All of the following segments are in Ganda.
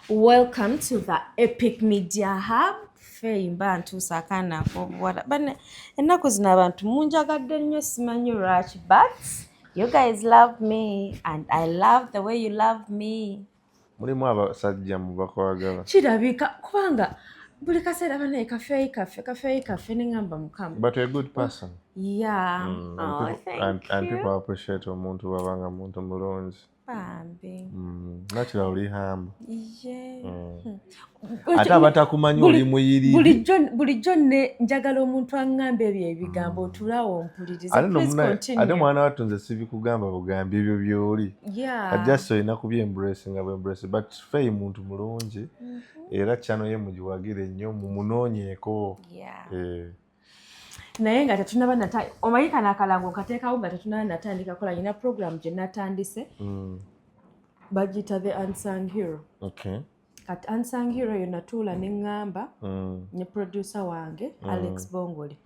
Welcome to the Epic Media Hub. Feimba ntusakana obwala. Bane ennaku zino abantu munjagadde nnyo simanyi lwaki, but you guys love me and I love the way you love me. Mulimu abasajja mubakwagala. Kirabika kubanga buli kaseera bane kafeeyi nengamba mukama. But you're a good person. Yeah. And people appreciate omuntu babanga muntu mulungi. Bambi. Natural oli humble. Yeah. Ate abatakumanyi oli muyiriri. Bulijjo njagala omuntu aŋŋamba ebyo ebigambo otulawo ompulirize. Ate mwana wattu nze sibikugamba bugambi ebyo by'oli. Just olina kubyembrace nga bwembrace. But Faye muntu mulungi era channel ye mugiwagire nnyo mumunoonyeeko. Naye nga tetunaba omanyi kano akalango nkateekawo nga tetunaba natandika kola nyina program gye natandise bagiyita the unsung hero. Kati unsung hero yo natuula ne ŋŋamba ne producer wange Alex Bongole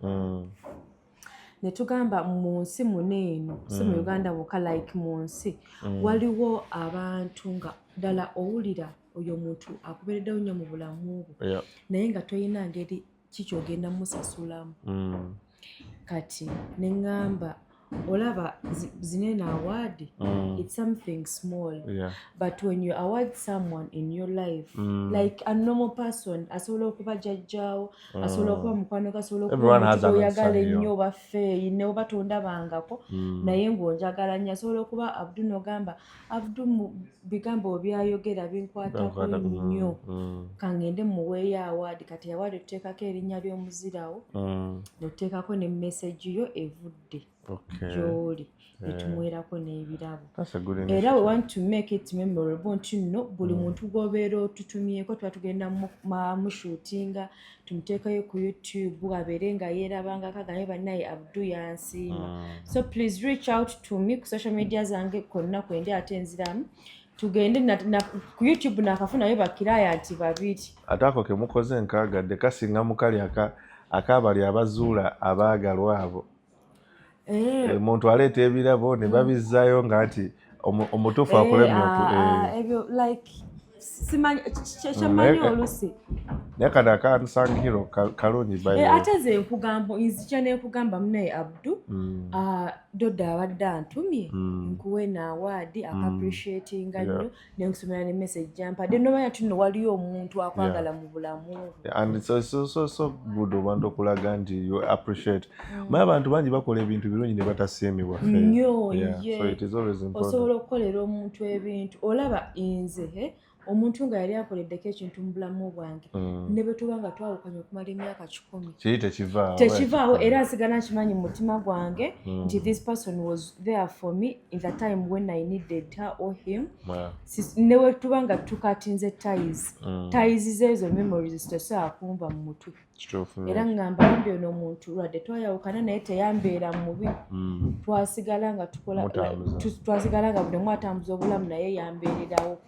ne tugamba mu nsi muneeno si mu Uganda wokka like mu nsi waliwo abantu nga ddala owulira oyo muntu akubeereddewo nnyo mu bulamu bwo naye nga toyina ngeri kikyogenda musasulamu. Kati ne ŋŋamba olaba zinene award it's something small but when you award someone in your life like a normal person asobola okuba jjajjaawo asobola okuba mukwano asobola okuba oyagala ennyo oba Faye ne oba tondabangako naye ng'onjagala nnyo asobola okuba Abdu n'ogamba Abdu mu bigambo byayogera binkwatako nnyo kangende muweeyo award kati award otuteekako erinnya ly'omuzirawo notuteekako ne message yo evudde gy'oli netumuweerako n'ebirabo era we want to make it memorable nti nno buli muntu gw'obeera otutumyeko tuba tugenda mushuutinga tumuteekayo ku YouTube abeere nga yeerabangako agaye bannaye Abdu yansiima so please reach out to me ku social media zange konna kwendi ate nziramu tugende ku YouTube nakafunayo bakiraaya nti babiri ate ako kemukoze nkaagadde kasinga mukali akaabali abazuula abaagalwa abo omuntu aleeta ebirabo ne babizzaayo nga nti omutuufu akolemya ebyo like simanyi kyemanyi olusi naye kano akansang hero kalungi ate ze nkugamba nzija nekugamba munaye Abdu Dodda abadde antumye nkuwe naawadi akaappreciatinga nnyo nenkusomera ne message gyampadde nomanya tuno waliyo omuntu akwagala mu bulamu and so good abantu okulaga nti you appreciate maye abantu bangi bakola ebintu birungi ne batasiimibwa nnyo so it is always important osobola okukolera omuntu ebintu olaba nze omuntu nga yali akoleddeko ekintu mu bulamu bwange ne bwe tuba nga twawukanye okumala emyaka 10 kiri tekivaawo era nsigala nkimanyi mu mutima gwange nti this person was there for me in the time when I needed her or him ne bwe tuba nga tukatinze ties zeezo memories zitosobola kumva mu mutwe era ngamba bambi ono omuntu lwadde twayawukana naye teyambeera mubi twasigala nga buli omu atambuza obulamu naye yambeererawo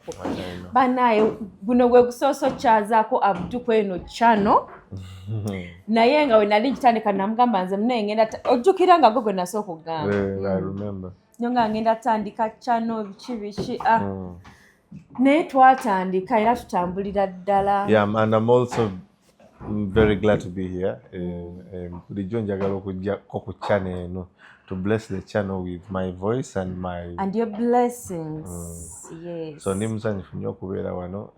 banaye guno gwe gusooso kyazaako Abdu kweno channel naye nga we nali nkitandika namugamba nze munaye ngenda ojjukira nga gwe nasooka okugamba nyo nga ngenda tandika channel biki naye twatandika era tutambulira ddala and I'm also very glad to be here bulijjo njagala okujjako ku channel eno to bless the channel with my voice and your blessings yes so ndi musanyufu nnyo okubeera wano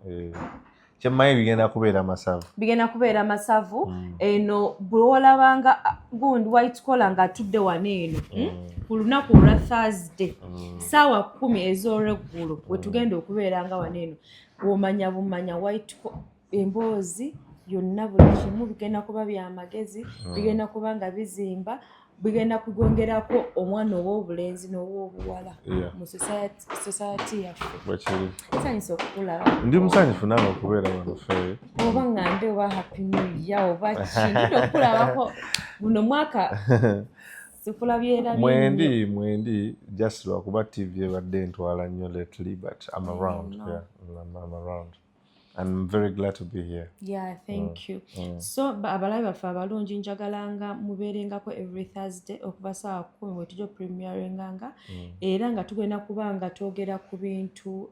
kyemmanyi bigenda kubeera masavu eno bwolabanga gundi white collar nga atudde wano eno ku lunaku olwa Thursday ssaawa 10 ez'olweggulo we tugenda okubeeranga wano eno womanya bumanya white emboozi yonna buli kimu bigenda kuba byamagezi bigenda kuba nga bizimba bigenda kugongerako omwana ow'obulenzi n'ow'obuwala mu society yaffe nsanyusa okukulaba ndi musanyufu naawe okubeera wano Faye oba ngambe oba happy new year oba kindi okulabako guno mwaka sikulabyeera mwendi just lwakuba TV ebadde ntwala nnyo lately but I'm around I'm around and I'm very glad to be here. Yeah, thank you. So abalabe baffe abalungi njagalanga mubeerengako every Thursday okuva ssaawa 10 bwe tujja premieringanga era nga tugenda kuba nga twogera ku bintu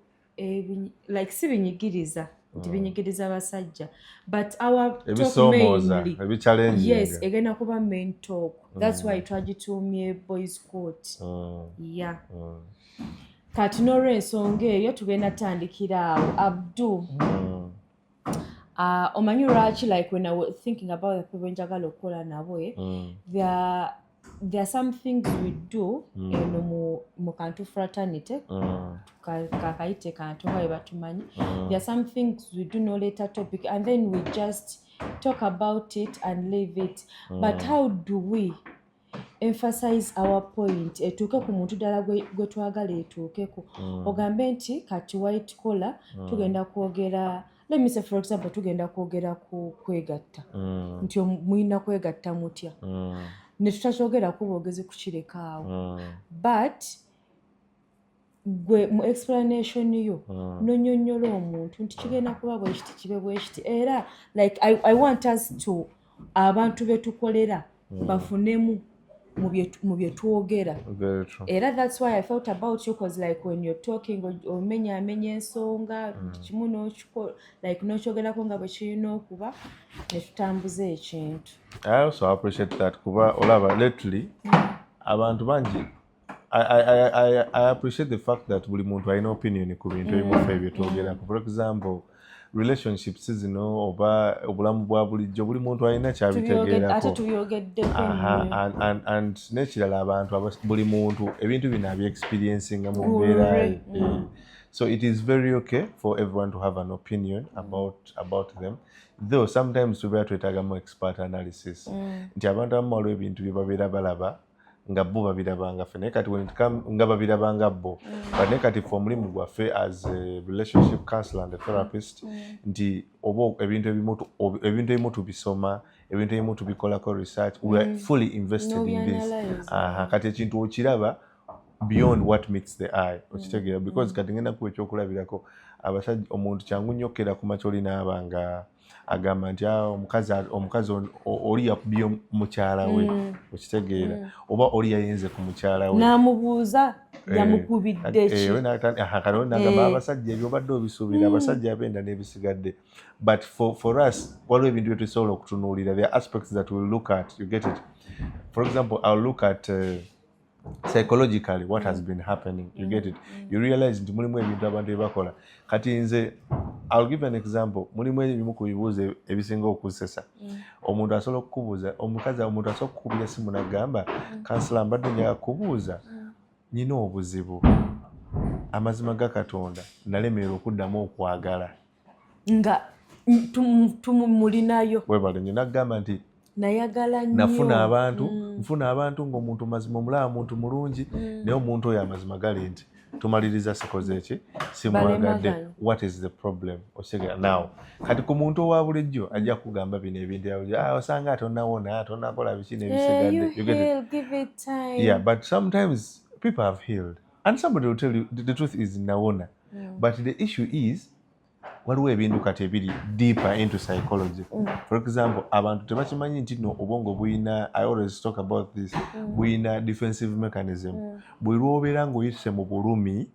like si binyigiriza nti binyigiriza abasajja but our talk mainly yes egenda kuba main talk that's why twagitumye boys court yeah kati n'olw'ensonga eyo tugenda tandikira awo Abdu omanyi lwaki like when I was thinking about the people njagala okukola nabo there are some things we do mu kantu fraternity kakayite kantu nga batumanyi there are some things we do no later topic and then we just talk about it and leave it but how do we emphasize our point etuuke ku muntu ddala gwe twagala etuukeko ogambe nti kati white collar tugenda kwogera let me say for example tugenda kwogera ku kwegatta nti muyina kwegatta mutya ne tutakyogera ku bwogezi kukireka awo but gwe mu explanation yo nonyonyola omuntu nti kigenda kuba bwe kiti kibe bwe kiti era like I want us to abantu betukolera bafunemu mu bye twogera era that's why I felt about you because like when you're talking omenya ensonga kimu n'okiko like n'okyogerako nga bwe kirina okuba ne tutambuza ekintu. I also appreciate that kuba olaba lately abantu bangi I appreciate the fact that buli muntu alina opinion ku bintu ebimufa ebyo twogerako. For example relationships zino oba obulamu bwa bulijjo buli muntu alina kyabitegeerako and nekirala abantu buli muntu ebintu bino abye-experiencinga mu mbeera so it is very okay for everyone to have an opinion about them though sometimes tubeera twetaagamu expert analysis nti abantu abamu waliwo ebintu bye babeera balaba nga bo babirabanga ffe naye kati nga babirabanga bo but naye kati fe omulimu gwaffe as a relationship counselor and a therapist nti oba ebintu ebimu tubisoma ebintu ebimu tubikolako research we are fully invested in this kati ekintu okiraba beyond what meets the eye okitegeera because kati ngenda kuba ekyokulabirako abasajja omuntu kyangu nnyo okera ku makya olinaaba nga agamba nti omukazi oli yakubye mukyala we okitegeera oba oli yayenze ku mukyala we n'amubuuza yamukubidde ki kati nagamba abasajja ebyo obadde obisuubira abasajja abenda n'ebisigadde but for us waliwo ebintu bye tusobola okutunuulira there are aspects that we'll look at you get it for example I'll look at psychologically what has been happening you get it you realize nti mulimu ebintu abantu ebakola kati nze I'll give an example mulimu ebimu ku bibuuzo ebisinga okusesa omuntu asobola okukubuuza omukazi omuntu asobola okukubira simu n'agamba kansala mbadde njagala kubuuza nyina obuzibu amazima ga Katonda nalemererwa okuddamu okwagala nga tumulinayo webale nyina agamba nti nayagala nnyo nfuna abantu ng'omuntu mazima omulaba muntu mulungi naye omuntu oyo amazima gali nti tumaliriza sikoze eki simwagadde what is the problem osigala now kati ku muntu owa bulijjo ajja kugamba bino ebintu osanga atonawona tonakola biki n'ebisigadde yeah but sometimes people have healed and somebody will tell you the truth is nawona but the issue is waliwo ebintu kati ebiri deeper into psychology for example abantu tebakimanyi nti no obwongo buyina I always talk about this buyina defensive mechanism bwe lwobeera ng'oyise mu bulumi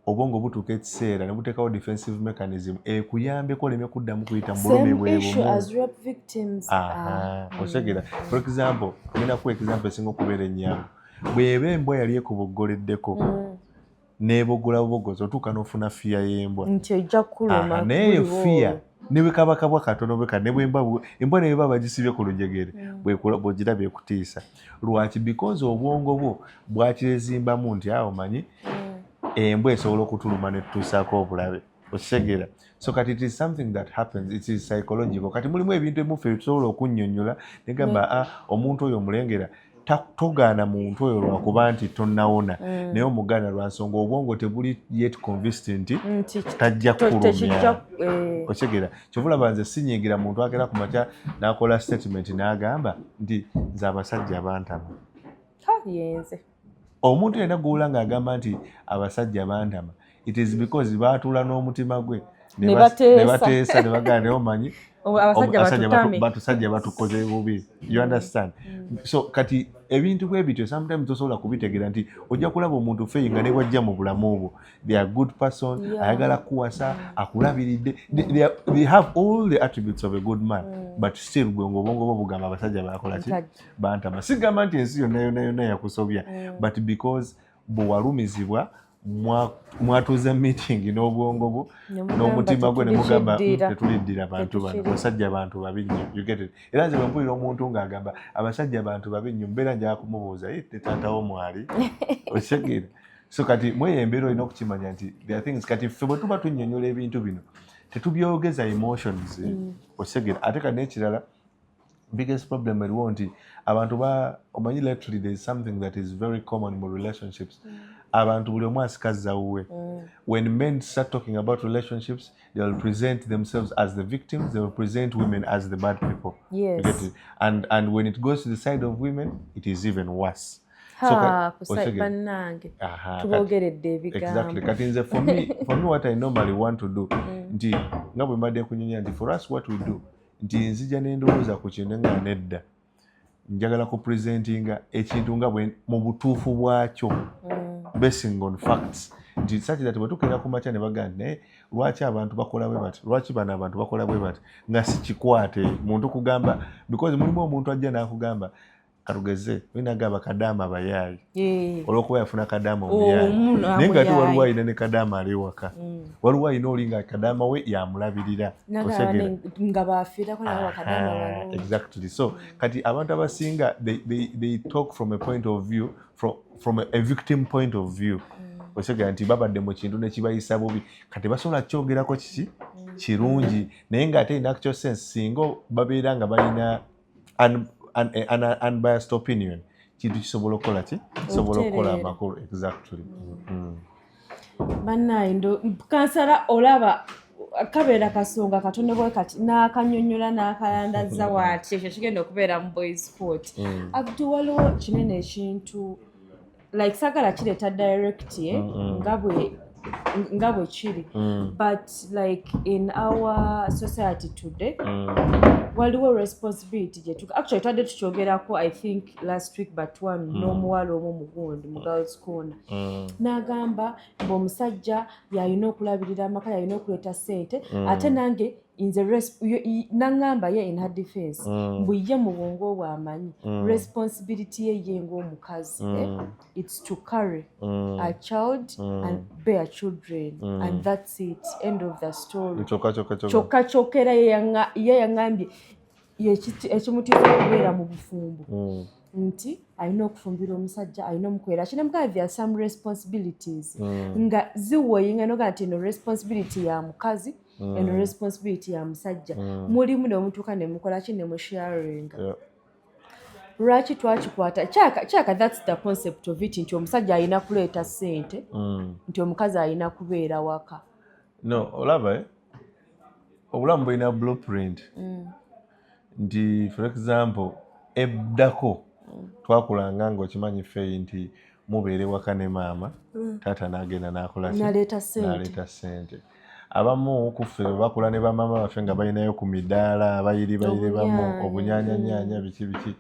obwongo butuuka ekiseera ne buteekawo defensive mechanism ekuyambeko oleme kuddamu kuyita mu bulumi bwebumu osegera for example ngenda kuwa example esinga okubeera ennyangu bw'eba embwa yali ekuboggoleddeko nebogula bubogozi otuuka n'ofuna fiya y'embwa nti ejja kuluma naye fiya ne bwekabakabwa katono bweka ne embwa ne bweba bagisibye ku lujegere bw'ogiraba ekutiisa lwaki because obwongo bwo bwakirezimbamu nti awo manyi embwa esobola okutuluma ne tutuusaako obulabe okitegeera so kati it is something that happens it is psychological kati mulimu ebintu ebimufe tusobola okunnyonnyola negamba omuntu oyo omulengera togaana muntu oyo lwakuba nti tonnawona naye omugaana lwa nsonga obwongo tebuli yet convinced nti tajja kulumya okitegeera kyovulaba nze sinyigira muntu agera ku makya n'akola statement n'agamba nti nze abasajja bantama yenze omuntu yenna gw'owula ng'agamba nti abasajja bantama it is because baatuula n'omutima gwe ne bateesa ne bagamba naye omanyi abasajja batukoze bubi. You understand? So kati ebintu bwe bityo sometimes tosobola kubitegera nti ojja kulaba omuntu feyinga ne wajja mu bulamu obwo. They are good person, ayagala kuwasa, akulabiridde. They have all the attributes of a good man, but still gwengo obongo bo bugamba abasajja bakola ki? Bantama. Sigamba nti ensi yonna yakusobya, but because bwewalumizibwa mwatuuza meeting n'obwongo bwo n'omutima gwe ne mugamba tetuliddira bantu bano, abasajja bantu babi nnyo. You get it? Era nze bwe mpulira omuntu ng'agamba abasajja bantu babi nnyo mbeera njala kumubuuza taatawo mwali okitegeera. So kati mweyembeera olina okukimanya nti there are things kati ffe bwe tuba tunnyonnyola ebintu bino tetubyogeza emotions okitegeera. Ate kati n'ekirala biggest problem eriwo nti abantu omanyi lately there is something that is very common in relationships. Abantu buli omu asikaza wuwe. When men start talking about relationships, they will present themselves as the victims, they will present women as the bad people. Yes. You get it? And when it goes to the side of women, it is even worse. Exactly. Kati nze for me what I normally want to do, nti nga bwe mbadde kunyonya nti for us what we do, nti nzija n'endowooza ku kintu nga nedda. Njagala ku presentinga ekintu nga mu butuufu bwakyo. Basing on facts. Nti such that bwe tukeera ku makya ne bagamba naye lwaki abantu bakola bwe bati, lwaki bano abantu bakola bwe bati, nga si kikwate muntu kugamba, because mulimu omuntu ajja n'akugamba katugeze winagamba kadaama abayaayi olw'okuba yafuna kadaama omuyaayi naye nga ate waliwo alina ne kadaama ali waka, waliwo alina olinga kadaama we yamulabirira nga bafiirako naye wakadaama. Exactly. So kati abantu abasinga they talk from a point of view, from a victim point of view. Osegera nti babadde mu kintu ne kibayisa bubi, kati basobola kyogerako kiki kirungi, naye ng'ate in actual sense singa babeera nga balina unbiased opinion, kintu kisobola okukola ki? Kisobola okukola amakulu. Exactly. Bannaayindo kansala olaba kabeera kasonga katonde bwe kati n'akanyonnyola n'akalandaza waati ekyo kigenda okubeera mu boys sport. Abdu waliwo kinene ekintu like sagala kireeta direct nga bwe kiri, but like in our society today waliwo responsibility actually twadde tukyogerako I think last week but one n'omuwala omu mugundi mu girls corner n'agamba ng'omusajja yalina okulabirira amaka, yalina okuleeta ssente, ate nange n'angamba ye in her defense mbu ye mu bwongo bw'amanyi responsibility ye ng'omukazi it's to carry a child and bear children and that's it, end of the story. Kyokka era ye yaŋŋambye ekimutiisa okubeera mu bufumbo nti alina okufumbira omusajja, alina omukwera kinamugamba there are some responsibilities nga ziwoyinga noga nti eno responsibility ya mukazi eno responsibility ya musajja, mulimu nemutuuka nemukola ki nemusharinga. Lwaki twakikwata kyaka that's the concept of it, nti omusajja alina kuleeta ssente, nti omukazi alina kubeera waka. No, olaba obulamu bulina blueprint. Nti for example eddako twakulanga ng'okimanyi ffeeyi nti mubeere waka ne maama, taata n'agenda n'akola ki? N'aleeta ssente. Abamu ku ffe bakula ne bamaama baffe nga balinayo ku midaala bayiribamu obunyaanyanya biki.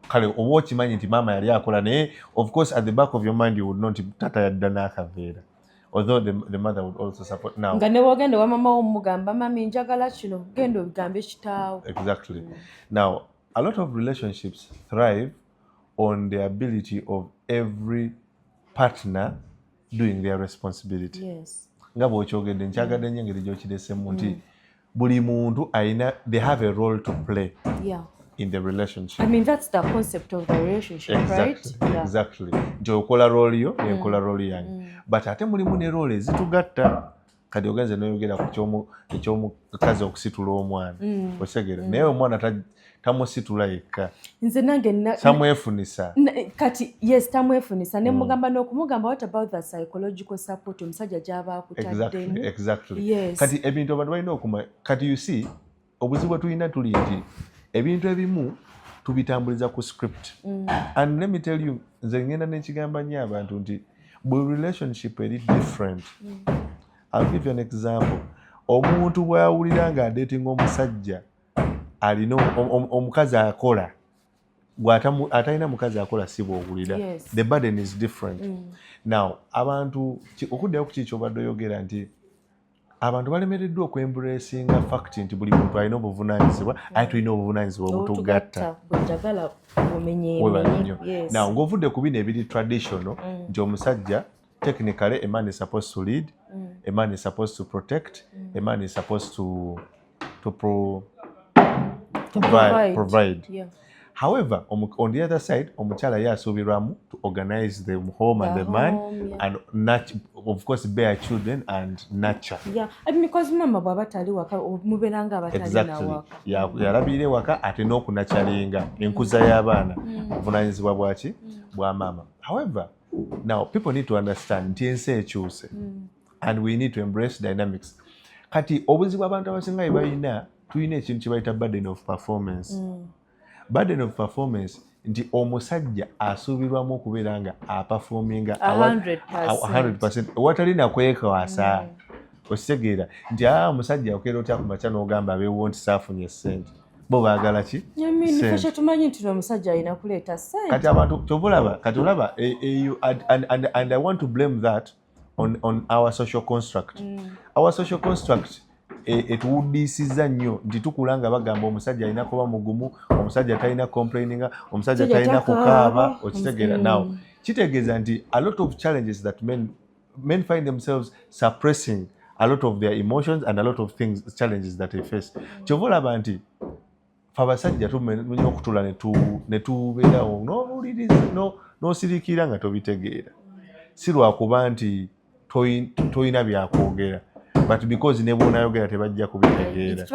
Kale oba okimanyi nti maama yali akola, naye of course at the back of your mind you would know nti taata yadda n'akaveera, although the mother would also support. Now nga ne wogenda wa mama omugamba mami njagala kino genda obigambe kitaawo. Exactly. Now a lot of relationships thrive on the ability of every partner doing their responsibility. Yes. Nga bw'okyogedde nkyagadde nnyo engeri gy'okireesemu nti buli muntu they have a role to play in the relationship. I mean that's the concept of the relationship, exactly, right? Exactly. Nti okola role yo nenkola role yange, but ate mulimu ne role ezitugatta. Kati ogenze n'oyogera ku ekyomukazi okusitula omwana osegere naye omwana tamusitula yekka, nze nange tamwefunisa kati yes tamwefunisa ne mugamba n'okumugamba what about the psychological support omusajja gy'aba akutaddemu. Exactly. Yes. Kati ebintu abantu balina okuma, kati you see obuzibu tulina tuli nti ebintu ebimu tubitambuliza ku script and let me tell you, nze ngenda n'ekigamba nnyo abantu nti buli relationship eri different. I'll give you an example. Omuntu bw'awulira nga dating omusajja alina omukazi akola atalina mukazi akola si bw'owulira. The burden is different. Now abantu okuddayo ku kiki obadde oyogera nti abantu balemereddwa okwembulesinga fact nti buli muntu alina obuvunaanyizibwa ate tulina obuvunaanyizibwa obutugatta. Now ng'ovudde ku bino ebiri traditional nti omusajja technically a man is supposed to lead, a man is supposed to protect, a man is supposed to provide. Yeah. However, on the other side, omukyala yasuubirwamu to organize the home and the man, and of course bear children and nurture. Yeah, and because mama baba tali waka muberanga batali na waka. Yalabire waka ate n'okunakyalinga enkuza y'abaana obuvunanyizibwa bwaki bwa mama. However, now people need to understand nti ensi ekyuse and we need to embrace dynamics. Kati obuzibu abantu abasinga bwe balina tulina ekintu kye bayita burden of performance. Burden of performance nti omusajja asuubirwamu okubeera nga aperforminga 100% watali nakwekwasa. Okitegeera nti omusajja okeera otya ku makya n'ogamba abeewo nti saafunye ssente bo baagala ki? Ssente. Tumanyi nti omusajja alina kuleeta ssente. Kati abantu tobulaba kati olaba and I want to blame that on our social construct. Our social construct etuwuddisiza nnyo nti tukula nga bagamba omusajja alina kuba mugumu, omusajja talina complaininga, omusajja talina kukaaba. Okitegeera now kitegeeza nti a lot of challenges that men find themselves suppressing a lot of their emotions and a lot of challenges that they face. Kyova olaba nti fe abasajja tumenya okutula ne tubeerawo n'obuwulirizi n'osirikira nga tobitegeera, si lwakuba nti toyina byakwogera, but because ne bw'onayogera tebajja kubitegeera.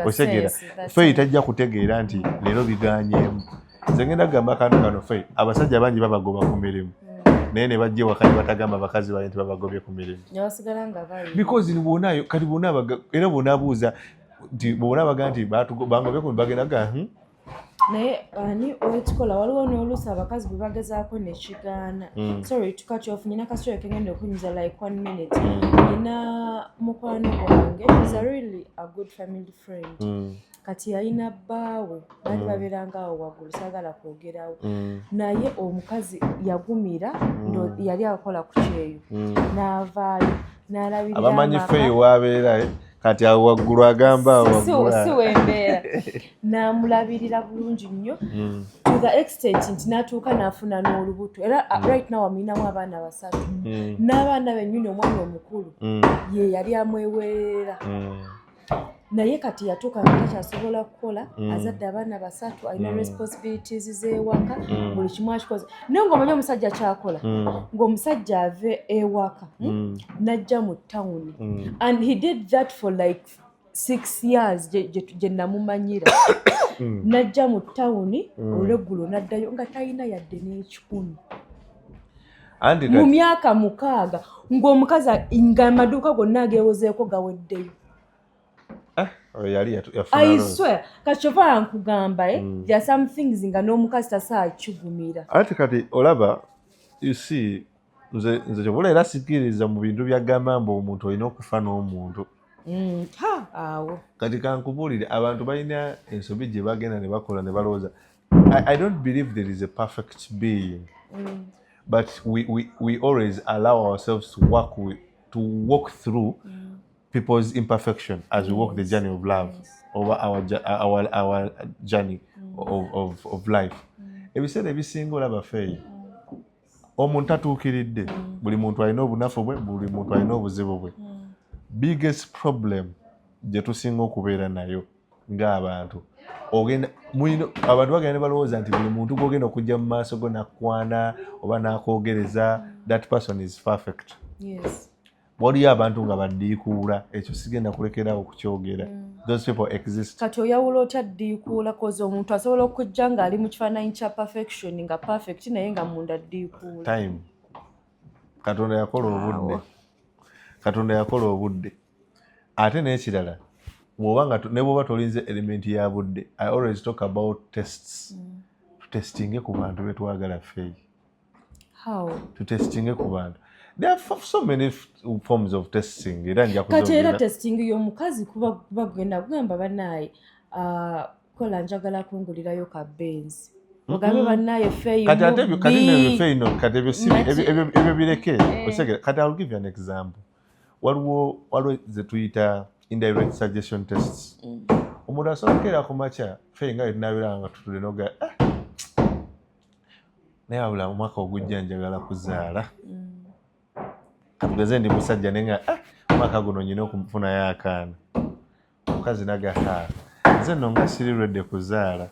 Otegeera fe tajja kutegeera nti leero biganyeemu. Nze ngenda kugamba kano fe abasajja bangi babagoba ku mirimu naye ne bajja ewaka ne batagamba bakazi baabwe nti babagobye ku mirimu because kati bonna era bw'onaabuuza nti bw'ona baga nti bangobye ku bagenda ga naye ani olwekikola waliwo n'oluusi abakazi bwe bagezaako nekigaana. Sorry to cut you off, nyina kasitula kengenda okunyuza like 1 minute. Nyina mukwano gwange, he's a really a good family friend. Kati yalina bbaawe baali babeeranga awo waggulu, saagala kwogerawo. Naye omukazi yagumira yali akola ku kyeyo n'avaayo n'alabirira abamanyi fe waabeera kati awo waggulu agamba awo si wembeera n'amulabirira bulungi nnyo to the extent nti n'atuuka n'afuna n'olubuto era right now amuyinamu abaana 3 n'abaana bennyini omwana omukulu ye yali amweweerera. Naye kati yatuuka nga takyasobola kukola, azadde abaana 3, alina responsibilities z'ewaka, buli kimu akikoze. Naye ng'omanyi omusajja kyakola, ng'omusajja ave ewaka n'ajja mu ttawuni, and he did that for like 6 years gye namumanyira. N'ajja mu ttawuni olweggulo n'addayo nga talina yadde n'ekikumi. Mu myaka 6 ng'omukazi nga amaduuka gonna ageewozeeko gaweddeyo. I swear kakyova nkugamba there are some things nga n'omukazi tasaa kigumira. Ate kati olaba you see nze kyobula era sikiriza mu bintu byagamba mbu omuntu olina okufa n'omuntu. Awo kati kankubuulire abantu balina ensobi gye bagenda ne bakola ne balowooza. I don't believe there is a perfect being, but we always allow ourselves to walk through people's imperfection as we walk the journey of love over our journey of life. Ebiseera ebisinga olaba feeyi omuntu atuukiridde, buli muntu alina obunafu bwe, buli muntu alina obuzibu bwe. Biggest problem gye tusinga okubeera nayo ng'abantu abantu bagenda ne balowooza nti buli muntu gw'ogenda okujja mu maaso go nakwana oba nakwogereza that person is perfect. Yes. Waliyo abantu nga baddiikuula, ekyo sigenda kulekeraawo kukyogera. Those people exist. Kati oyawula otya ddiikuula koza omuntu asobola okujja ng'ali mu kifaananyi kya perfection nga perfect naye nga munda ddiikuula. Time. Katonda yakola obudde. Ate n'ekirala ne bw'oba tolinze element ya budde, I always talk about tests. Tutestinge ku bantu be twagala feeyi. How? Tutestinge ku bantu. There are so many forms of testing. Kati era testing y'omukazi kuba genda kugamba banaye kola njagala kungulirayo ka Benz. Mugambe bannaye feyi kati ne feyi no kati ebyo bireke osegera kati I'll give you an example waliwo ze tuyita indirect suggestion tests omuntu asookera ku makya feyi nga tunabiranga tutule noga naye wabula mu mwaka ogujja njagala kuzaala katugeze ndi musajja naye nga mwaka guno nyina okufunayo akaana omukazi naga nze nno nga siri lwedde kuzaala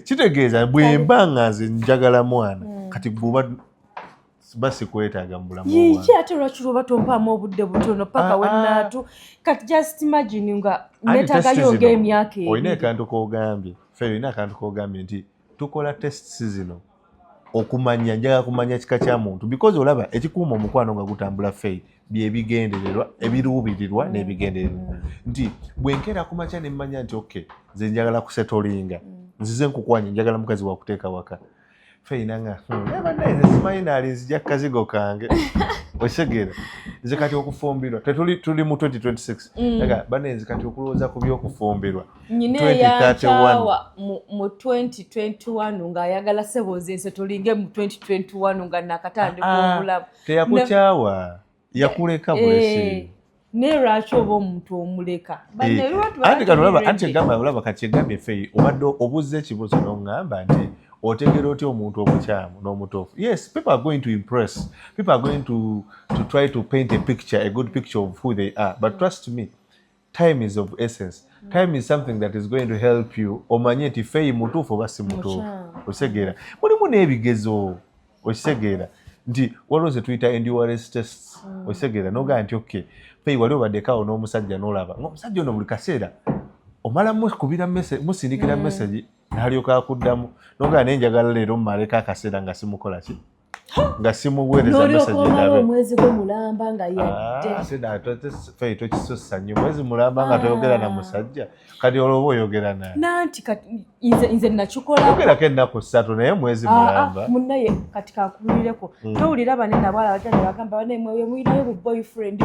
kitegeeza bwemba nga nze njagala mwana kati bwuba basikwetaaga mu bulamu bwange ate lwaki lwoba tompaamu obudde butono paka wennaatu kati just imagine nga neetaagayo ng'emyaka ebiri olina akantu k'ogambye fe olina akantu k'ogambye nti tukola tests zino okumanya njagala kumanya kika kya muntu because olaba ekikuuma omukwano nga gutambula feyi byebigendererwa ebiruubirirwa n'ebigendererwa nti bwenkera kumakya ne mmanya nti okay nze njagala kusetolinga nzize nkukwanya njagala mukazi wakuteeka waka feyina nga bannaye nze simanyi naali nzija kazigo kange okitegera nze kati okufumbirwa tuli mu 2026 aga bannaye nze kati okulowooza ku by'okufumbirwa nyina eyankyawa mu 2021 ng'ayagala seboze ensetolinge mu 2021 nga nakatandika obulamu teyakukyawa yakuleka bulesi naye lwaki oba omuntu omuleka anti olaba kati egambye feyi obadde obuze ekibuzo n'oŋŋamba nti otegera otya omuntu omukyamu n'omutuufu yes people are going to impress people are going to try to paint a good picture of who they are but trust me time is of essence time is something that is going to help you omanye nti feyi mutuufu oba si mutuufu okitegera mulimu n'ebigezo okitegera nti waliwo ze tuyita endurance tests okitegera nogaa nti okay feyi wali obaddekaawo n'omusajja n'olaba ng'omusajja ono buli kaseera omala musindikira message n'alyoka akuddamu nogaa naye njagala leero mmaleko akaseera nga simukola ki nga simuweereza message omwezi gw'omulamba nga yadde feyi tokisosa nnyo mwezi mulamba nga toyogera na musajja kati olwoba oyogera naye nanti nze nakikola yogerako ennaku 3 naye mwezi mulamba munnaye kati kakubulireko towulira bane nabwala bajja ne bagamba bane mwe muyinayo bu boyfriend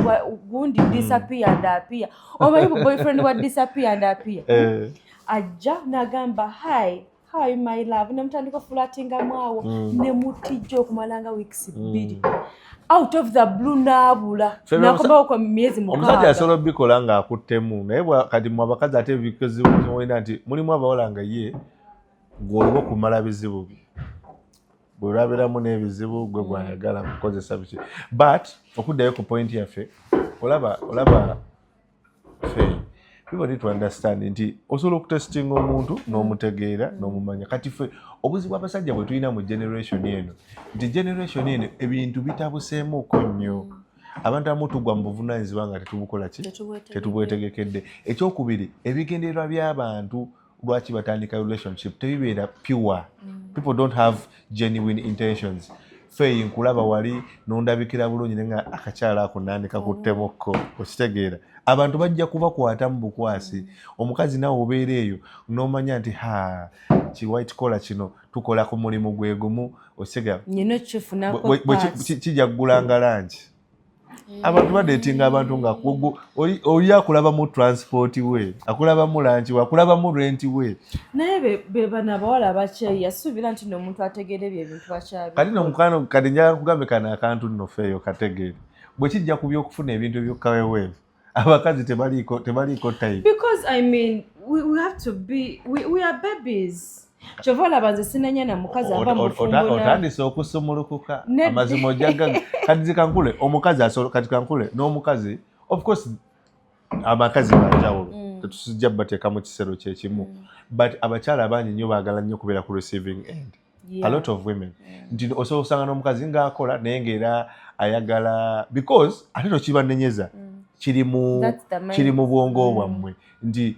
gundi disappear and appear oba bu boyfriend wa disappear and appear ajja nagamba hi my love nemutandika fulatinga mwawo nemutijja okumalanga weeks 2 out of the blue nabula nakobawo kwa miezi mukaaga omusajja asobola bikola nga akuttemu naye kati mu abakazi ate ebikozi olina nti mulimu abawala nga ye gw'oliwo kumala bizibu bye bw'olabiramu n'ebizibu gwe gwayagala kukozesa biki but okuddayo ku point yaffe olaba fe people need to understand nti osobola okutestinga omuntu n'omutegeera n'omumanya kati ffe obuzibu abasajja bwe tulina mu generation eno nti generation eno ebintu bitabuseemuuko nnyo abantu abamu tugwa mu buvunaanyizibwa nga tetubukola ki tetubwetegekedde ekyokubiri ebigendererwa by'abantu lwaki batandika relationship tebibeera pure people don't have genuine intentions feyi nkulaba wali nondabikira bulungi nenga akakyala ako nandika kuttemokko okitegeera abantu bajja kubakwata mu bukwasi omukazi nawe obeera eyo n'omanya nti ki white collar kino tukola ku mulimu gwe gumu okitegeera kijja kugulanga langi abantu badeetinga abantu nga oli akulaba mu transport we akulaba mu lanchi we akulaba mu rent we naye bebana abawala bakyeyi yasuubira nti n'omuntu ategeera ebyo ebintu bakyabi kati nomukano kati njagala kugambe kana akantu nno feeyo kategeere bwe kijja ku byokufuna ebintu ebyokkaweweevu abakazi tebaliiko time because I mean we have to be we are babies chovola banze sinanya na mukazi ava mufumbula otandise okusumulukuka amazimo jaga kati zikankule omukazi asolo kati kankule n'omukazi of course amakazi banjawulo tetusijja bateeka mu kisero kyekimu but abakyala abangi nnyo baagala nnyo kubeera ku receiving end a lot of women nti osobola osanga n'omukazi ng'akola naye ng'era ayagala because ate tokibanenyeza kiri mu bwongo bwammwe nti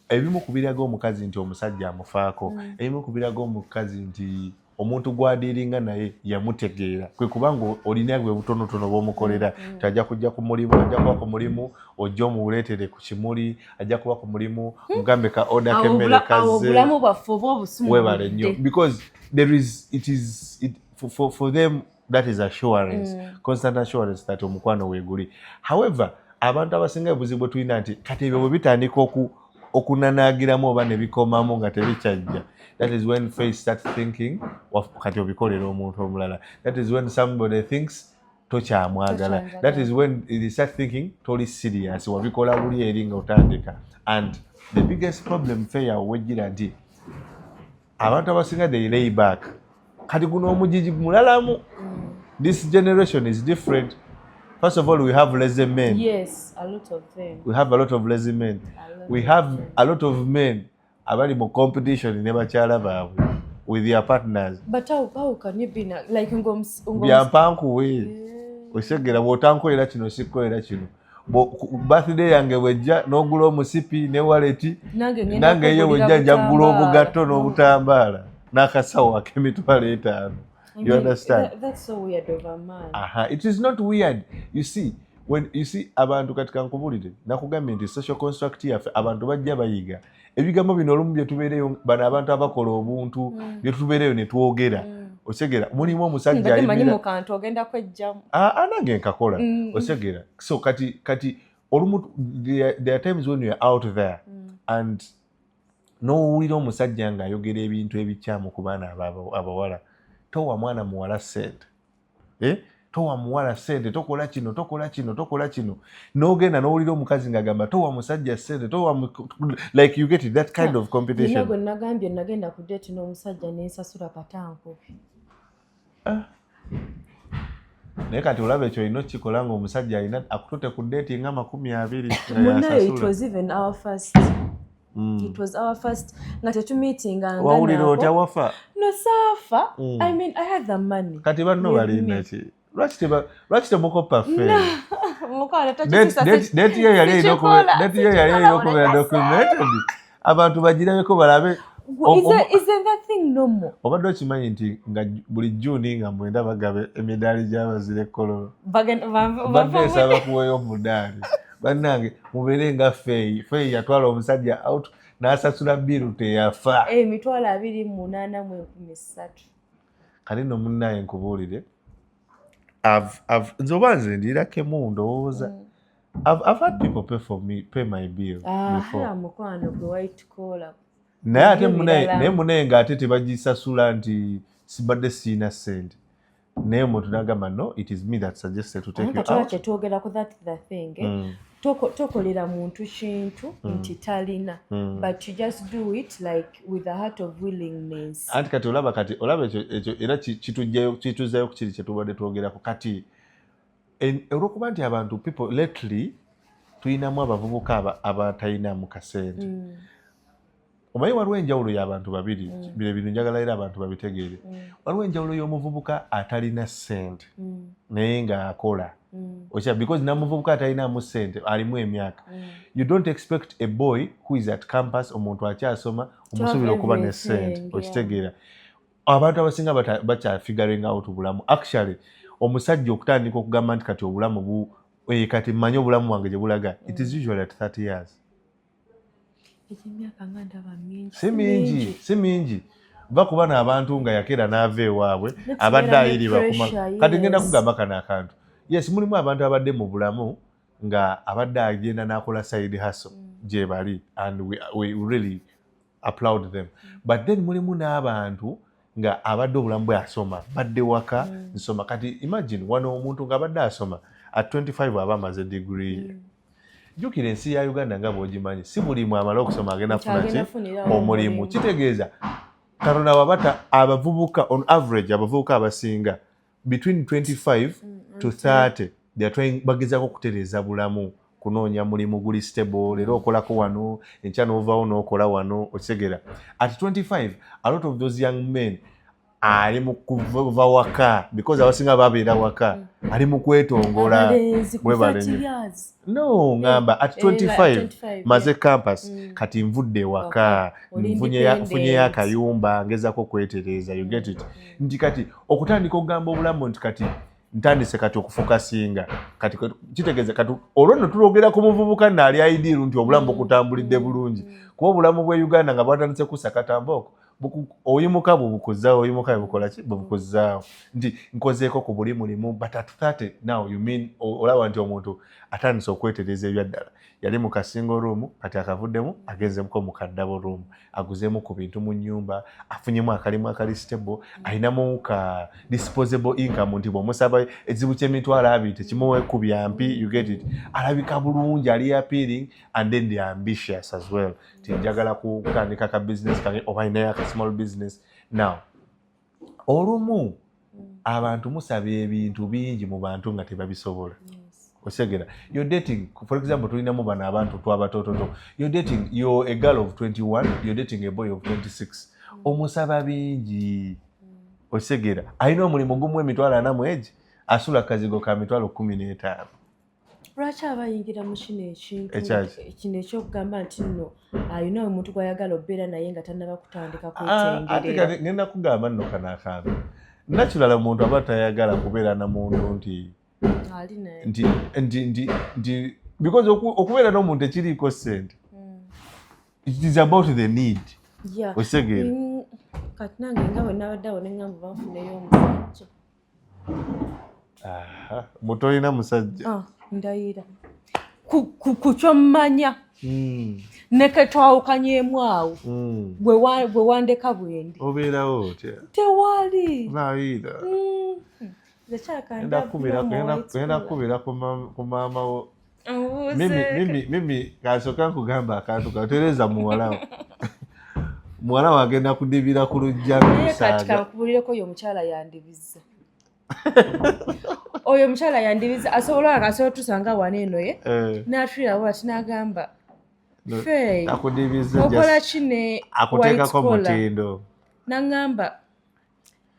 ebimu kubiraga omukazi nti omusajja amufaako ebimu kubiraga omukazi nti omuntu gwadiringa naye yamutegeera kwe kubanga olina gwe butonotono bw'omukolera tajja kujja ku mulimu ajja kuba ku mulimu ojja omuleetere ku kimuli ajja kuba ku mulimu mugambe ka oda kemmere kaze obulamu bwaffe oba obusumu webale nnyo because for them that is assurance constant assurance that omukwano weeguli however abantu abasinga ebuzibu bwe tulina nti kati ebyo bwe bitandika okunanaagiramu oba ne bikomamu nga tebikyajja. That is when faith starts thinking kati obikolera omuntu omulala. That is when somebody thinks tokyamwagala. That is when they start thinking toli serious wabikola buli eri nga otandika. And the biggest problem feya wejjira nti abantu abasinga they lay back. Kati guno omujiji mulalamu. This generation is different. First of all, we have lazy men. Yes, a lot of them. We have a lot of lazy men. We have a lot of men abali mu competition ne bakyala baabwe with their partners. But how can you be like byampankuwe osegera bw'otankolera kino sikkolera kino. Birthday yange bwejja n'ogula omusipi ne waleti nange yo bwejja njagula obugatto n'obutambaala n'akasawo ak'emitwalo 5. You understand? That's so weird of a man. It is not weird. You see, when you see abantu katika nkubulire nakugambye nti social construct yaffe abantu bajja bayiga ebigambo bino olumu bye tubeereyo bano abantu abakola obuntu bye tubeereyo ne twogera osegera mulimu omusajja ayimanyi mu kantu ogenda kwejjamu nange nkakola osegera so kati olumu there are times when you are out there and n'owulira omusajja ng'ayogera ebintu ebikyamu ku baana abawala towa mwana muwala ssente towa muwala ssente tokola kino n'ogenda n'owulira omukazi ng'agamba towa musajja ssente like you get it, that kind of competition. Nagwe nagambye nagenda ku date n'omusajja n'ensasula katankubi. Naye kati olaba ekyo olina okikola ng'omusajja alina akututte ku date nga 20 it was even our first. It was our first nga tetumeetinga wawulira otya wafa? No safa. I mean I had the money. Kati banno balina ki? Lwaki temukopa ffe? Date yo yali erina okubeera documented. Abantu bagirabeko balabe. Isn't that thing normal? Obadde okimanyi nti nga buli June nga 9 bagabe emidaali gy'abazire kololo. Badde esaba kuweeyo omudaali. Bannange mubeere nga Feyi yatwala omusajja out n'asasula biru teyafa. Emitwalo 28 mu 13. Kale nno munnaye nkubuulire nze oba nze ndirakemu ndowooza I've had people pay my bill before. Mukwano gwe white collar. Naye ate munaye ng'ate tebagisasula nti sibadde siina ssente. Naye omuntu n'agamba no, it is me that suggested to take you out. Kyetwogerako that the thing. Tokolera muntu kintu nti talina, but you just do it like with a heart of willingness. Anti kati olaba ekyo era kituzzayo ku kiri kye tubadde twogerako kati olw'okuba nti abantu people lately tuyinamu abavubuka abatalinamu kasente. Omanyi waliwo enjawulo y'abantu babiri bino njagala era abantu babitegeere. Waliwo enjawulo y'omuvubuka atalina ssente naye ng'akola. Because namuvubuka atalinamu ssente alimu emyaka. You don't expect a boy who is at campus omuntu akyasoma omusuubira okuba ne ssente okitegeera. Abantu abasinga bakyafiguring out bulamu. Actually omusajja okutandika okugamba nti kati obulamu kati mmanyi obulamu bwange gye bulaga, it is usually at 30 years. Si mingi va kuba n'abantu nga yakera n'ava ewaabwe abadde ayiriba kati ngenda kugamba kana akantu. Yes, mulimu abantu abadde mu bulamu nga abadde agenda n'akola side hustle gye bali and we really applaud them. But then mulimu n'abantu nga abadde obulamu bwe asoma badde waka nsoma. Kati imagine wano omuntu nga abadde asoma at 25 aba amaze degree. Jukira ensi ya Uganda nga bw'ogimanyi si mulimu amala okusoma agenda kufuna omulimu. Kitegeeza Katonda wabata abavubuka on average abavubuka abasinga between 25 to 30 they are trying bagezaako kutereeza bulamu kunoonya mulimu guli stable leero okolako wano enkya n'ovaawo n'okola wano okitegeera. At 25 a lot of those young men ali mu kuva waka because abasinga babeera waka ali mu kwetongola no ngamba at 25 maze campus kati nvudde waka nfunyeyo akayumba ngezako kwetereeza. You get it? Nti kati okutandika okugamba obulamu nti kati ntandise kati okufokasinga kati kitegeeza kati olwo nno tulogera ku muvubuka naali idiru nti obulamu bukutambulidde bulungi kuba obulamu bwe Uganda nga bwatandise kusakatambooko oyimuka bubukuzaawo oyimuka bukola ki bubukuzaawo nti nkozeeko ku buli mulimu but at 30 now you mean olaba nti omuntu atandise okwetereza ebyaddala yali mu kasingo room kati akavuddemu agenzemuko mu kaddabo room aguzeemu ku bintu mu nnyumba afunyemu akalimu akali stable ayinamu ka disposable income nti bw'omusaba ekizibu ky'emitwalo 2 tekimuwe ku byampi you get it alabika bulungi ali appealing and then they are ambitious as well ti njagala kutandika ka business kange oba ayinayo aka small business now olumu abantu musaba ebintu bingi mu bantu nga tebabisobola osegera you're dating for example tulina mu bana abantu twabatototo you're dating you're a girl of 21 you're dating a boy of 26 omusaba bingi osegera ayina omulimu gumu emitwalo 4 mu age asula kazigo ka mitwalo 15 lwaki abayingira mu kino ekyokugamba nti nno ayina omuntu gwayagala obeera naye nga tannaba kutandika kwetengerera ate ngenda kugamba nno kanaakambe natural omuntu aba tayagala kubeera na muntu nti because okubeera n'omuntu ekiriiko ssente it is about the need osegera kati nange nga bwe nabadde awo neŋŋamba banfuneyo omusajja mutolina musajja ndayira ku kyommanya neke twawukanyeemu awo bwe wandeka bwendi obeerawo otya tewali naayira genda kukubira ku maama wo mimi kasooka nkugamba akantu katereza muwalawo muwala wagenda kudibira ku lujja kati kankubulireko oyo omukyala yandibiza oyo omukyala yandibiza asobola tusanga wano eno ye n'atulirawo ati n'agamba okola kine akuteekako mutindo n'agamba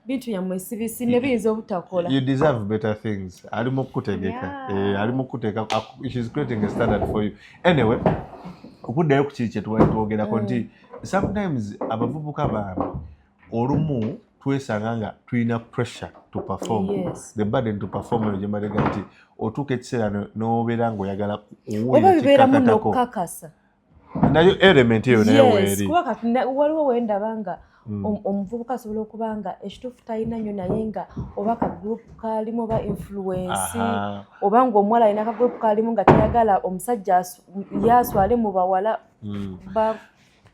bintu yammwe sibisi ne biyinza obutakola you deserve better things ali mu kukutegeka ali mu kuteeka she's creating a standard for you anyway okuddayo ku kiri kye tuwali twogerako nti sometimes abavubuka bambi olumu twesanga nga tulina pressure to perform the burden to perform eyo gye mbalega nti otuuka ekiseera n'obeera ng'oyagala owulira nayo element eyo nayo weeri kuba kati waliwo wendaba nga omuvubuka asobola okuba nga ekituufu talina nnyo naye nga oba akagurupu kaalimu oba influence oba ng'omuwala alina akagurupu kaalimu nga tayagala omusajja yaswale mu bawala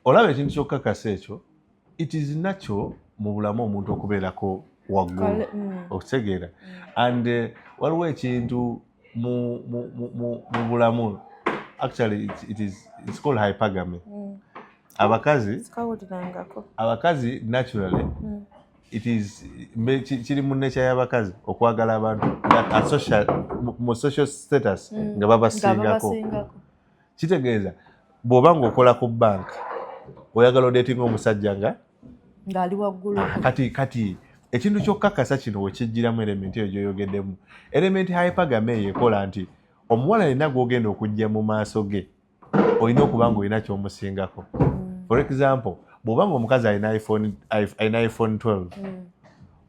olaba ekintu kyokukakasa ekyo it is natural mu bulamu omuntu okubeerako waggulu okutegeera and waliwo ekintu mu bulamu actually it's called hypergamy abakazi naturally it is kiri mu nature y'abakazi okwagala abantu mu social status nga babasingako kitegeeza bw'oba ng'okola ku bank oyagala odeetinga omusajja ng'ali waggulu kati ekintu ky'okukakasa kino wekijjiramu elementi eyo gyoyogeddemu elementi hypergamy eyo ekola nti omuwala alina gw'ogenda okujja mu maaso ge olina okuba ng'olina ky'omusingako for example bw'oba ng'omukazi alina iphone 12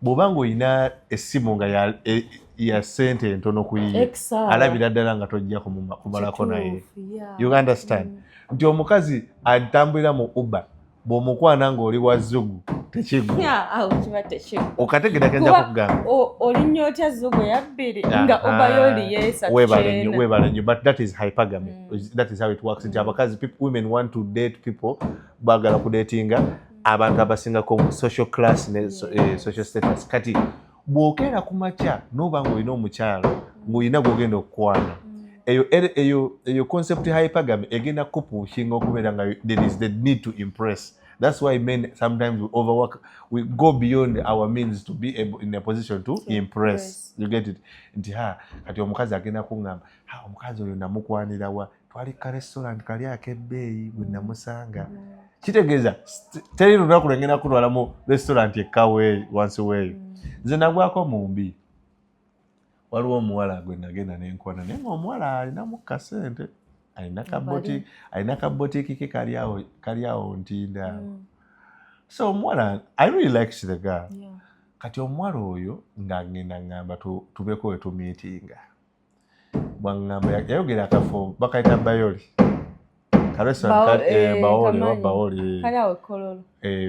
bw'oba ng'olina essimu nga ya ssente entono ku yiye alabira ddala nga tojja kumalako naye you understand nti omukazi atambulira mu uber bw'omukwana ng'oli wazugu okategera kenja kukugamba olinnyo otya zugu ya bbiri nga obayo oli yeesatu webale nnyo but that is hypergamy that is how it works nti abakazi women want to date people baagala kudatinga abantu abasingako social class ne social status kati bw'okeera ku makya n'oba ng'olina omukyalo ng'olina gw'ogenda okukwana eyo concept hypergamy egenda kupuushinga okubeera nga there is the need to impress. That's why men sometimes we overwork, we go beyond our means to be able in a position to impress. You get it? Nti kati omukazi agenda kungamba omukazi oyo namukwanira wa twali ka restaurant kali akebbeeyi bwe namusanga kitegeeza teri lunaku lwengenda kunwala mu restaurant ekawe once away nze nagwako mu mbi waliwo omuwala gwe nagenda nenkwana naye omuwala alinamu kasente alina kabotiiki ke kali awo ntinda so omuwala I really liked the girl kati omuwala oyo ng'agenda ngamba tubeko we tumiitinga bwangamba yayogera akafo bakayita bayoli bawoli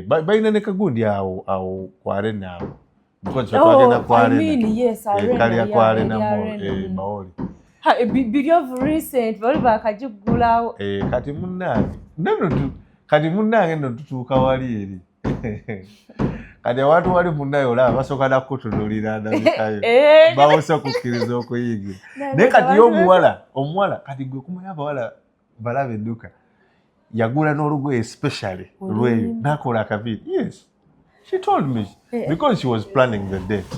balina ne kagundi awo kwale naawo twagenda kwale kalya kwale namo bawoli Biri of recent bali bakajugulawo. Kati munnange kati munnange nno tutuuka wali eri. Kati abantu wali munnayo olaba basooka nakutunuulira ndabikayo bawose okukkiriza okuyigira naye kati omuwala kati gwe kumanya abawala balaba edduka yagula n'olugoye especially lweyo n'akola akaviiri. Yes, she told me because she was planning the date.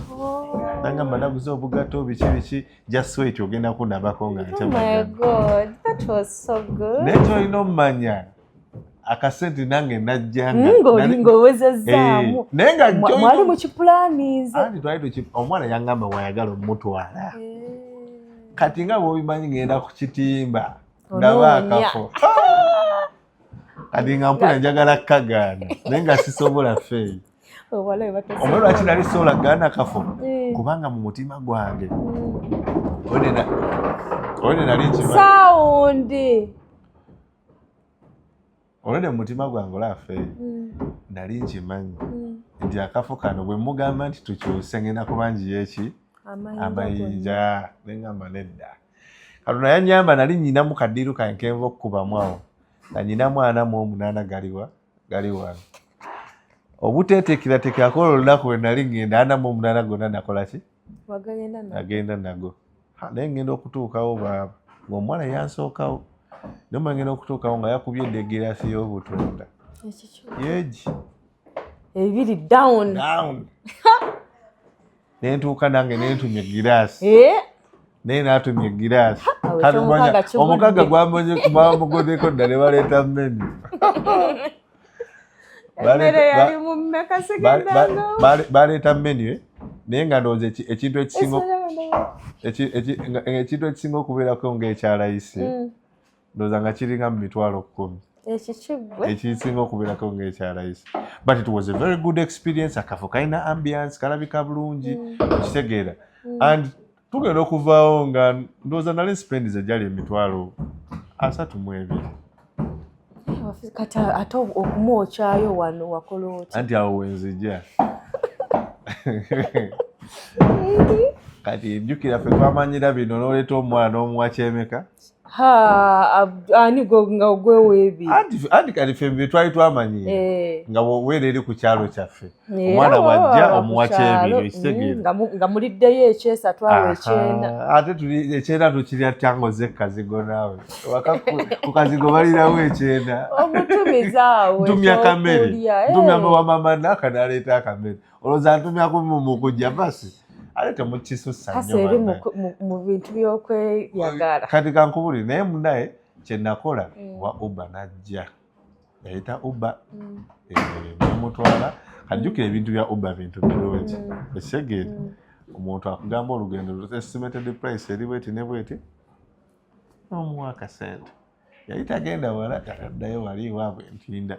Nangamba naguze obugato biki just wait ogenda kunabako nga nkyama. Oh my God, that was so good. Nekyo olina omumanya akasente nange najjanga ng'owezezaamu mwali mukipulaanize omwana yangamba wayagala omutwala kati nga bwobimanyi ngenda ku kitimba ndaba akafo kati nga mpula njagala kagaana naye nga sisobola feeyi omwe lwaki nali soolagaana akafo kubanga mu mutima gwange one nali nkimanyi olwedde mu mutima gwange olafe nali nkimanyi nti akafo kano bwe mugamba nti tukyuse ngenda kubanjiyo eki amayinja nengamba nedda Katonda yanyamba nali nyinamu kaddiru kankenva okukubamu awo nga nyinamu 48 gali wano obuteeteekerateekerako olunaku lwe nali ngenda 48 gonna nakola ki agenda nago naye ngenda okutuukawo baaba ng'omuwala yansookawo nomangena okutuukawo nga yakubye edegeraasi y'obutunda yeegi ebiri down nentuuka nange nentumya egiraasi naye naatumya egiraasi omukaga gwamugondeko dda ne baleeta menu baleeta menu naye nga ndowooza ekintu ekisinga okubeerako ng'ekyalayisi ndowooza nga kiringa mu 10,000 ekisinga okubeerako ng'ekyalayisi but it was a very good experience. Akafo kalina ambiance kalabika bulungi okitegeera and tugenda okuvaawo nga ndowooza nali spendize gyali 32,000 kati ate okumwokyayo wano wakola oti anti awo wenzija kati jjukira ffe twamanyira bino n'oleeta omwana n'omuwa kyemeka ani nga ogweweebi anti kati ffe bye twali twamanyire nga weera eri ku kyalo kyaffe omwana bwajja omuwa kyebiro ekitegeera nga muliddeyo ekyesa twawa ekyenda ate ekyenda tukirya tyangoze kazigo naawe ku kazigo balirawo ekyenda omutumizaawe ntumya kamere ntumya wamama naka naleeta akamere olowooza ntumya kumukujja basi ate temukisusa nnyo eri mu bintu by'okweyagala kati kankubulire naye munaye kyenakola wa uba najja yayita uba nemutwala kajjukira ebintu bya uba bintu birungi ekitegeera omuntu akugamba olugendo estimated price eri bweti ne bweti n'omuwa akasente yali tagenda wala addayo wali waabwe ntinda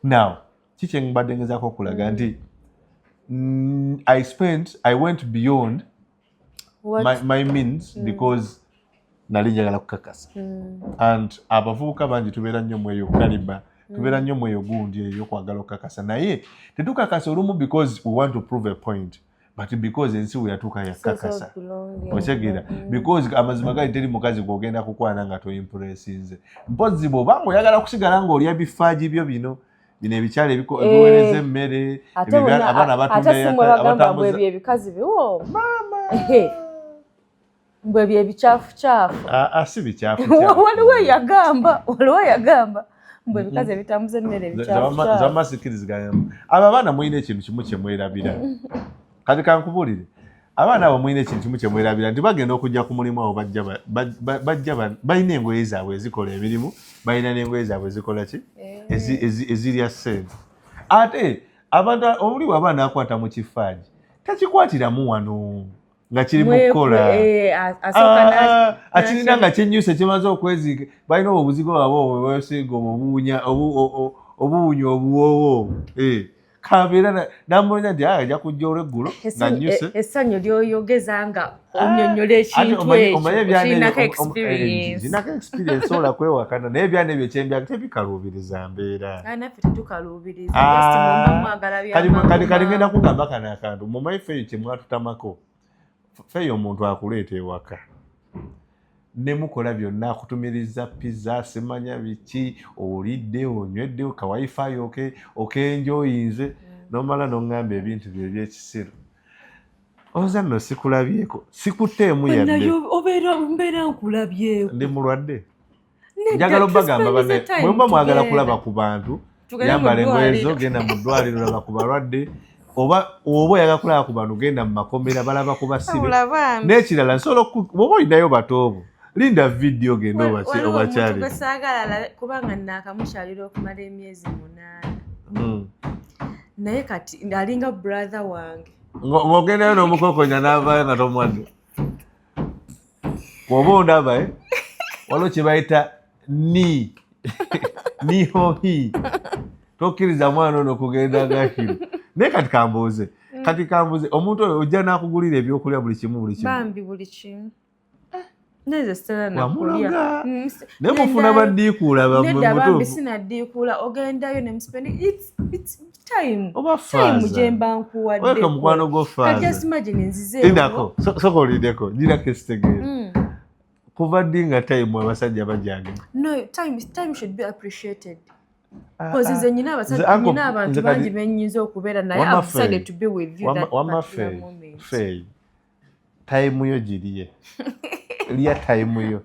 now kiki mbadde ngezaako okulaga nti I went beyond my means because nali njagala kukakasa and abavubuka bangi tubeera nnyo mweyo kaliba tubeera nnyo mweyo gundi eyo kwagala okukakasa naye tetukakasa olumu because we want to prove a point but because ensi we yatuuka yakakasa okitegeera because amazima gali teri mukazi gw'ogenda kukwana nga toimpressinze mpozi bw'obanga oyagala kusigala ng'olya bifaaji byo bino ebikyala ebiweereza emmere abaana abatambuze ebikazi biwo mbwe byebikyafu si bikyafu waliwo yagamba mbwe ebikazi ebitambuza emmere ebikyafu abo abaana mulina ekintu kimu kyemwerabira kati kankubulire abaana abo mulina ekintu kimu kyemwerabira nti bagenda okujja ku mulimu awo bajja balina engoye zaabwe ezikola emirimu balina n'engoye zaabwe ezikola ki ezirya ssente ate abantu omulimu abaana akwata mu kifaaji takikwatiramu wano nga kirimu kukola akirina nga kyenyuse kimaze okweziika balina obuzigo bwabwe bwesiga obuwunya obuwoowo kabeera namulonya nti ajja kujja olweggulo nga nyuse essanyu lyoyogeza nga onyonnyola ekintu ekyo kirinako experience ola kwewakana naye ebyana ebyo ekyembyaga tebikaluubiriza mbeera naffe tetukaluubiriza kati ngenda kugamba kano akantu mumanyi feeyo kyemwatutamako feeyo omuntu akuleeta ewaka ne mukola byonna akutumiriza pizza simanya biki olidde onywedde ka wifi okenjoyinze nomala nongamba ebintu bye byekisiru oza nno sikulabyeko sikuteemu yadde obeera nkulabyeko ndi mulwadde njagala obagamba banne mwemba mwagala kulaba ku bantu yambala engoye zo genda mu ddwaliro laba ku balwadde oba oyagala kulaba ku bantu genda mu makomera balaba ku basibe n'ekirala nsobola oba olinayo batoobo linda vidiyo genda obakyali kubanga naakamukyalira okumala emyezi 8 naye kati alinga brother wange ng'ogendayo n'omukokonya n'avaayo nga tomwadde oba ondaba waliwo kye bayita nihohi tokkiriza mwana ono okugenda ngakiro naye kati kambuuze omuntu oyo ojja n'akugulira ebyokulya buli kimu bambi buli kimu neze sitera nakulya naye mufuna baddiikuula bambi sinaddiikuula ogendayo ne muspendi it's time gyemba nkuwadde mukwano gofaaza tindako soka oliddeko girako esitegeera kuva ddi nga time abasajja bajagala no time should be appreciated because nze nyina abantu bangi benyinza okubeera naye I've decided to be with you that particular moment time yo giriye lya time yo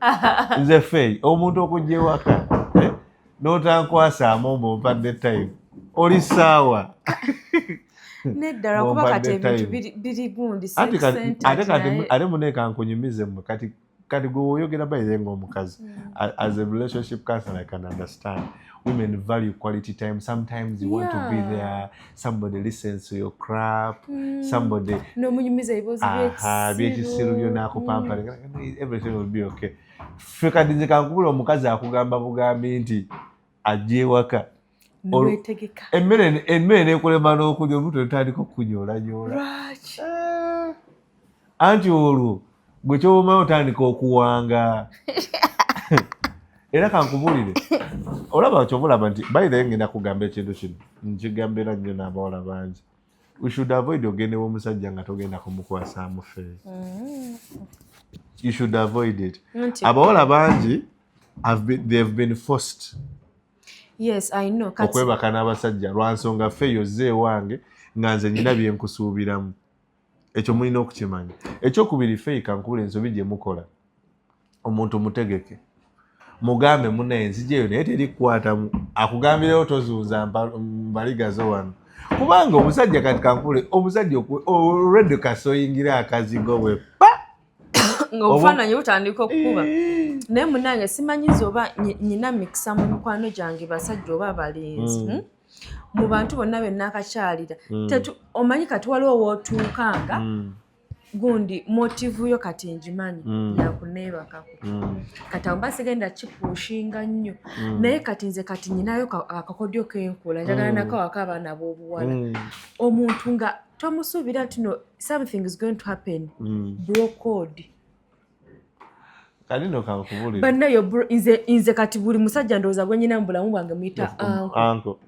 nze fey omuntu okujja ewaka n'otankwasaamu mumpadde time oli saawa neddala kuba kati ebintu biri gundi ate muneeka nkunyumize mmwe kati gwe oyogera bayize ng'omukazi as a relationship counselor I can understand women value quality time. Sometimes you want to be there. Somebody listens to your crap. Somebody everything will be okay. Fekadinze kankubula omukazi akugamba bugambi nti ajje ewaka. Emmere nekulema n'okulya obuto otandika okunyoolanyola. Anti olwo gwe ky'omanyi otandika okuwanga. Era kankubulire olaba kyobulaba nti bayire ngenda kugamba ekintu kino nkigambira nnyo n'abawala bangi we should avoid ogendewo omusajja nga togenda kumukwasaamu feeri you should avoid it abawala bangi they have been forced okwebaka n'abasajja lwansonga ffe yozze ewange nga nze nyina byenkusuubiramu ekyo mulina okukimanya ekyokubiri ffe kankubula ensobi gye mukola omuntu mutegeke mugambe munaye nzijeyo naye terikukwatamu akugambirewo tozuuza mbaligazo wano kubanga omusajja kati kankule omusajja olwedde kasoyingira akazigo bwe ng'obufaananyi butandika okukuba naye munange simanyiza oba nyina mikisa mu mikwano gyange basajja oba abalenzi mu bantu bonna bennaakakyalira omanyi kati waliwo wootuukanga gundi motivu yo kati njimanyi yakuneebakako kati amba sigenda kipushinga nnyo naye kati nze kati nyinayo akakodyo k'enkula njagala nakawaka abaana b'obuwala omuntu nga tomusuubira nti no something is going to happen bro code kalino kankubulira bannayo nze kati buli musajja ndowooza gwe nyina mu bulamu bwange muyita anko anko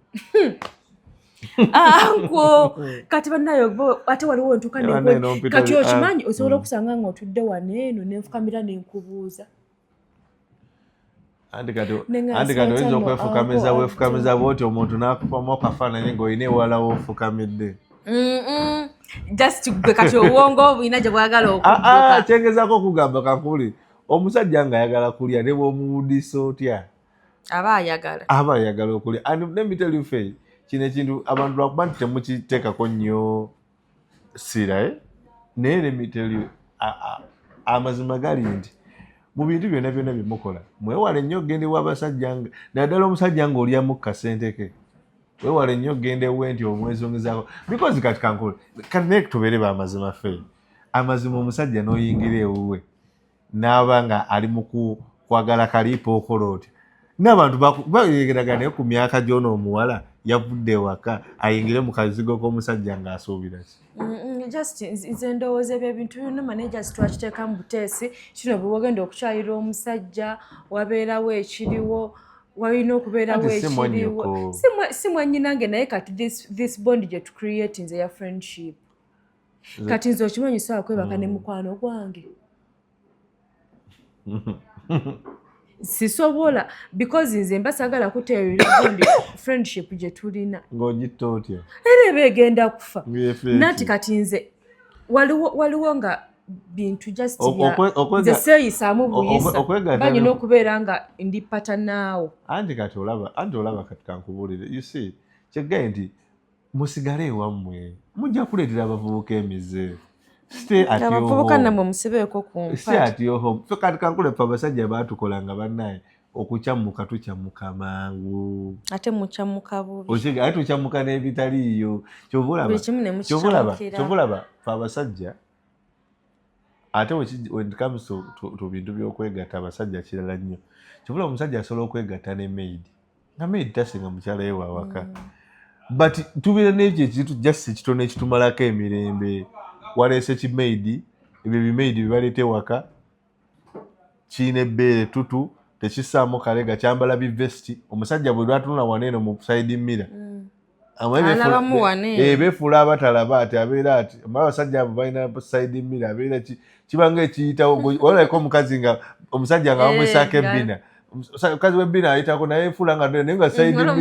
kati bannayo ate waliwo ntuuka kati okimanyi osobola okusanga nga otudde waneeno nenfukamira nenkubuuza anti kati oyinza okwefukamiza weefukamiza bwoti omuntu n'akupamu akafaananyi ng'olina ewala woofukamidde just gwe kati obwongo buyina gye bwagala okudduka kyengezaako okugamba kankuli omusajja ng'ayagala kulya ne bw'omuwudisa otya aba ayagala okulya and let me tell you fair kino ekintu abantu lwakuba nti temukiteekako nnyo sira naye let me tell you amazima gali nti mu bintu byonna byonna bye mukola mwewale nnyo ogende w'abasajja naddala omusajja ng'olyamu kasente ke wewale nnyo ogende we nti omwezongezaako because kati kankula kati naye tubeere baamazima ffe amazima omusajja n'oyingira ewuwe n'aba nga ali mu kwagala kaliipo okola otya n'abantu bayegeragana naye ku myaka gy'ono omuwala yavudde ewaka ayingire mu kazigo k'omusajja ng'asuubira ki just nze ndowooza ebyo ebintu byonna managers twakiteeka mu buteesi kino bwe wagenda okukyalira omusajja wabeerawo ekiriwo walina okubeerawo ekiriwo si mwannyinange naye kati this bond gye tucreate nze ya friendship kati nze okimanyi sobola kwebaka ne mukwano gwange sisobola because nze mbasagala kuteerera gundi friendship gye tulina ng'ogitta otya era begenda kufa nati kati nze waliwo nga bintu just nze seeyisaamu buyisa banyina okubeera nga ndi patanaawo anti kati olaba kati kankubuulire you see kyegaye nti musigale ewammwe mujja kuleetera abavubuka emize abavubuka namwe musibeeko kumpatyoho fe kati kankulepa abasajja baatukolanga bannaye okukyamuka tukyamuka mangu ate mukyamuka bubi ate tukyamuka n'ebitaliiyo kyovulaba fe abasajja ate when it comes to bintu by'okwegatta abasajja kirala nnyo kyovulaba omusajja asobola okwegatta ne maid nga maid tasinga mukyala we wawaka but tubeera n'ekyo ekintu just ekitono ekitumalako emirembe waleese kimaidi ebyo bimaidi bibaleeta ewaka kiina ebbeere tutu tekissaamu kalega kyambala bivesti omusajja bwe lwatunula waneeno mu side mirror beefuula abatalaba ati abeera ati abasajja abo balina side mirror abeera kibanga ekiyitawo olalako omukazi nga omusajja nga bamwesaako ebbina omukazi w'ebbina ayitako naye efuula nga naye nga side mirror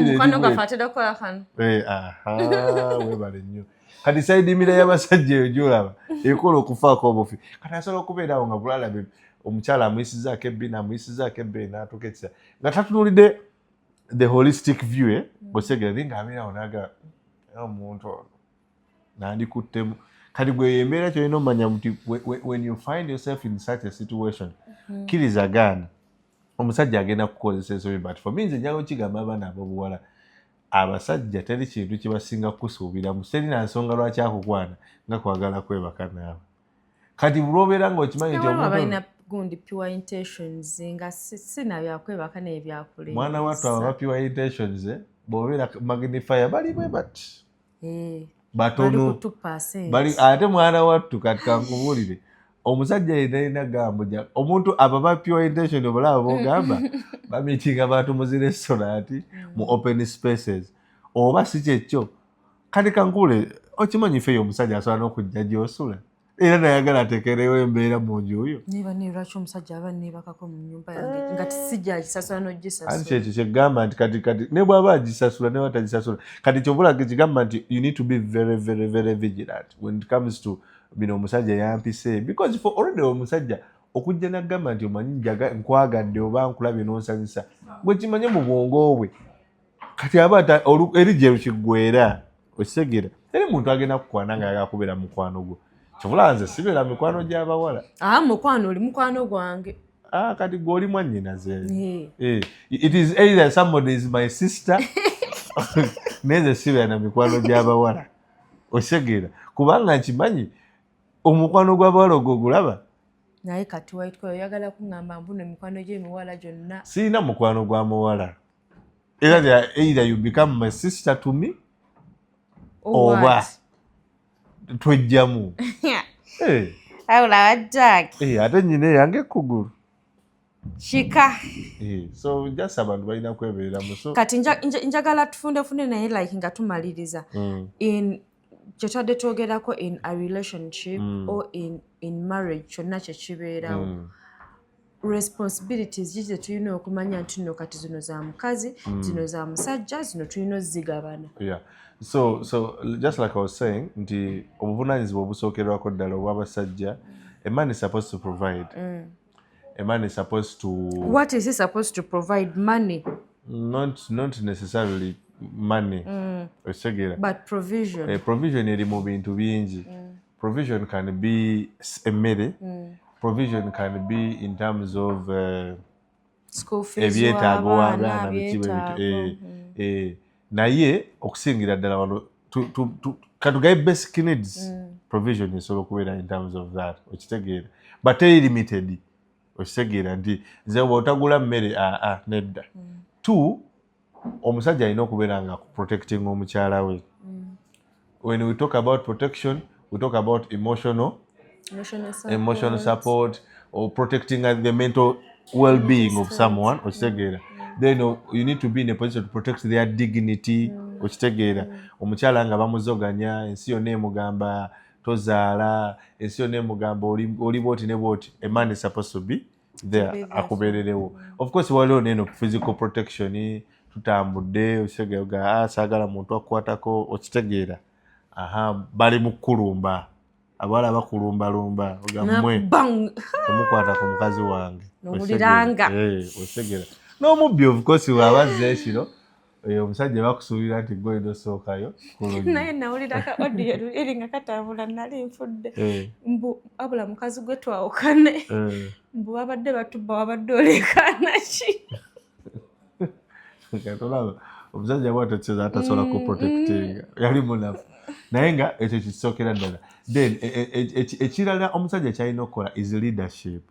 nnyo kati side mirror y'abasajja eyo gyolaba ekola okufaako obufi kati asobola okubeerawo nga bulalabe omukyala amuyisizaako ebbina amuyisizaako ebbeeyi n'atuuka ekisa nga tatunulidde the holistic view osegera naye ng'abeerawo naga omuntu ono nandikuttemu kati gwe embeera kyolina omanya nti when you find yourself in such a situation kkiriza gaana omusajja agenda kukozesa ensobi but for me nze njaga okigamba abaana ab'obuwala abasajja teri kintu kibasinga kusuubiramu serina nsonga lwaki akukwana nga kwagala kwebaka naawe kati bulwobeera ng'okimanyi nti gundi pure intentions nga sina byakwebaka n'ebyakulema mwana wattu aba pure intentions bw'obeera magnifier bali bwe bati batono bali ate mwana wattu kati kankubuulire omusajja yenalina gambo omuntu aba pure intention obalaba bogamba bamitinga abantu mu restaurant mu open spaces oba si kyekyo kati kankubuulire okimanyi feyo omusajja asobola n'okujja gy'osula era nayagala atekerewo embeera mu nju oyo niba lwaki omusajja aba neebakako mu nyumba yange nga tisijja agisasula n'ogisasula anti kyekyo kyegamba nti kati ne bw'aba agisasula ne batagisasula kati kyovulaga kigamba nti you need to be very very very vigilant when it comes to bino omusajja yampise because for already omusajja okujja nagamba nti omanyi nkwagadde oba nkulabye n'onsanyusa gwe kimanye mu bwongo bwe kati aba eri gye kiggwera okisegera eri muntu agenda kukwana nga yagala kubeera mukwano gwo kyovula nze sibeera mikwano gy'abawala mukwano oli mukwano gwange kati gwe oli mwannyinaze it is either somebody is my sister neze sibeera na mikwano gy'abawala okisegera kubanga nkimanyi omukwano gw'abawala ogwo gulaba naye kati waitwa oyagala kuŋŋamba mbuno emikwano gy'emiwala gyonna siina mukwano gwa muwala era either you become my sister to me oba twejjamu awulaba jack ate nyina eyange ekkugulu kika so just abantu balina kwebeera muso kati njagala tufundefune naye like nga tumaliriza in kyetwadde twogerako in a relationship or in marriage kyonna kyekibeerawo responsibilities gize tulina okumanya nti nno kati zino za mukazi zino za musajja zino tulina ozigabana so just like I was saying nti obuvunaanyizibwa obusookerwako ddala obw'abasajja a man is supposed to provide a man is supposed to what is he supposed to provide money not necessarily money osegera but provision provision eri mu bintu bingi provision can be emmere provision can be in terms of ebyetaago w'abaana bikiba naye okusingira ddala wano katugaye basic needs provision esobola okubeera in terms of that okitegeera but teri limited okitegeera nti nze bwe otagula mmere nedda two omusajja alina okubeera nga protecting omukyala we when we talk about protection we talk about emotional support or protecting the mental well-being of someone okitegeera then you need to be in a position to protect their dignity okitegeera omukyala nga bamuzoganya ensi yonna emugamba tozaala ensi yonna emugamba oli bwoti ne bwoti a man is supposed to be there akubererewo. Of course waliwo neno physical protection tutambudde osegega saagala muntu akwatako okitegeera bali mu kulumba abala bakulumbalumba ogamwe omukwata ku mukazi wange osegera n'omubbi of course wabazze ekiro omusajja bakusuubira nti gwe ndosookayo naye nawulira ka audio eri nga katambula nali nfudde mbu abula mukazi gwe twawukane mbu babadde batubba wabadde olekana ki katolaba omusajja bwatokeza atasobola ku protecting yali munafu naye nga ekyo kisookera ddala then ekirala omusajja kyalina okukola is leadership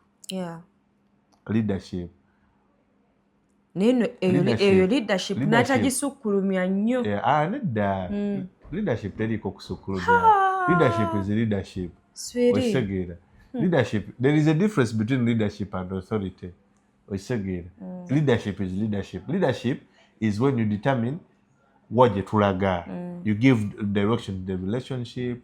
neno eyo leadership n'atagisukkulumya nnyo nedda leadership teriiko kusukkulumya leadership is leadership okisegeera leadership there is a difference between leadership and authority okisegeera leadership is leadership is when you determine what tulaga you give direction to the relationship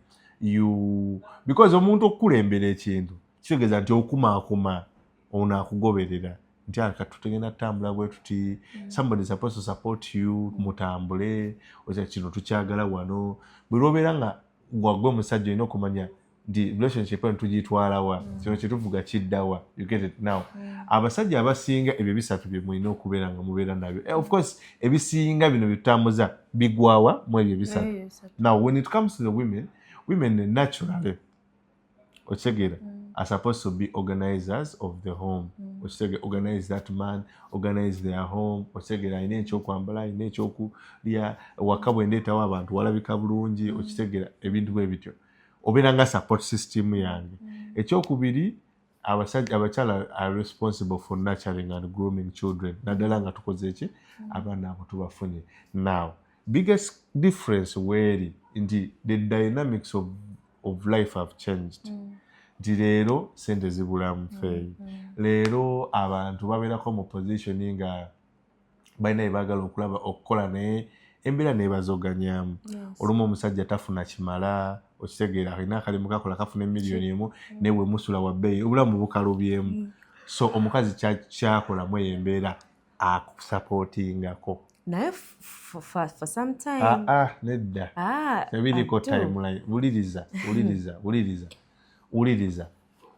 because omuntu okukulembera ekintu kitegeeza nti okumaakuma ono akugoberera nti katutugenda tutambula bwe tuti somebody is supposed to support you mutambule oza kino tukyagala wano bwe lwobeera nga gwagwe omusajja olina okumanya nti relationship eno tugitwalawa kino kyetuvuga kiddawa you get it now abasajja abasinga ebyo bisatu bye mulina okubeera nga mubeera nabyo of course ebisinga bino bitutambuza bigwawa mu ebyo bisatu now when it comes to the women naturally okitegera are supposed to be organizers of the home. Organize that man, organize their home. Otegera alina ekyokwambala, alina ekyokulya, waka bwendeetawo abantu walabika bulungi, okitegera ebintu bwe bityo. Obeera nga support system yange. Ekyokubiri, abakyala are responsible for nurturing and grooming children. Naddala nga tukoze ki abaana abo tubafunye. Now, biggest difference where indeed the dynamics of life have changed. Nti leero sente zibulamu feeyi leero abantu babeerako mu position nga balina ebaagala okulaba okukola naye embeera neebazoganyaamu olumu omusajja tafuna kimala okitegeera alina akalimu kakola kafuna $1,000,000 newe musula wa bbeeyi obulamu bukalubyemu so omukazi kyakolamu eyo embeera akusapootingako naye for some time nedda ebiriko timeline uliriza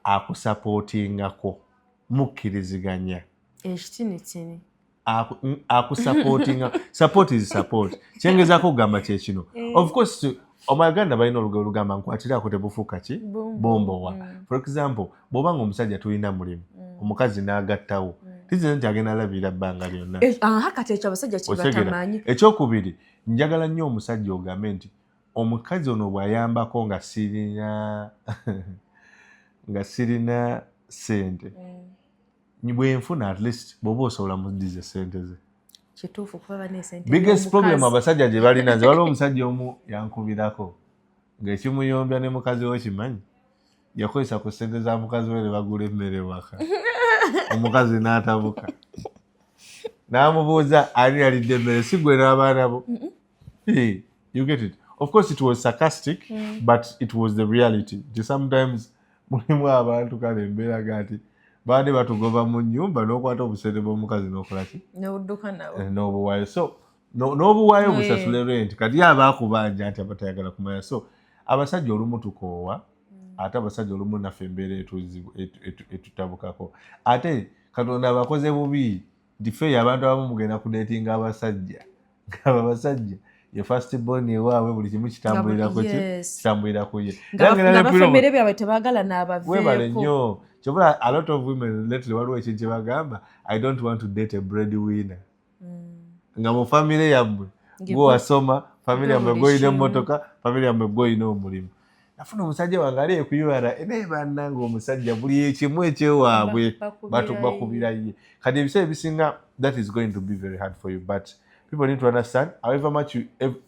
akusapootingako mukkiriziganya ekitinitini akusapootinga support is support kyengezaako okugamba kyekino of course omaganda balina olugero lugamba nkwatiraako tebufuuka ki bombowa for example bw'obanga omusajja tulina mulimu omukazi n'agattawo tizinze nti agenda alabirira bbanga lyonna kati ekyo abasajja kibatamanyi ekyokubiri njagala nnyo omusajja ogambe nti omukazi ono bw'ayambako nga sirina sente bwenfuna at least bw'oba osobola mudize sente ze kituufu kuba bane sente biggest problem abasajja gye balina nze waliwo omusajja omu yankubirako ng'ekimuyombya ne mukazi we kimanyi yakozesa ku sente za mukazi we ne bagula emmere waka omukazi n'atabuka n'amubuuza ani yalidde emmere si gwe n'abaana bo you get it. Of course, it was sarcastic, but it was the reality. Sometimes, mulimu abantu kale embeera gati baade batugova mu nnyumba n'okwata obusente bw'omukazi n'okola ki n'odduka nawe n'obuwaayo so n'obuwaayo busasule rent kati abaakubanja nti abatayagala kumanya so abasajja olumu tukoowa ate abasajja olumu naffe embeera etutabukako ate Katonda abakoze bubi nti abantu abamu mugenda kudeetinga abasajja ng'abo abasajja ye first born ewaabwe buli kimu kitambulirako kitambulirako ye nga bafemere byabwe tebaagala n'abaveeko webale nnyo kyobula a lot of women lately waliwo ekintu kye bagamba I don't want to date a breadwinner nga mu famire yammwe gwe wasoma famire yammwe gweolina emmotoka famire yammwe gweolina omulimu nafuna omusajja wange ali ekuyuwala naye bannanga omusajja buli ekimu ekyewaabwe bakubira ye kati ebiseera ebisinga that is going to be very hard for you but people need to understand however much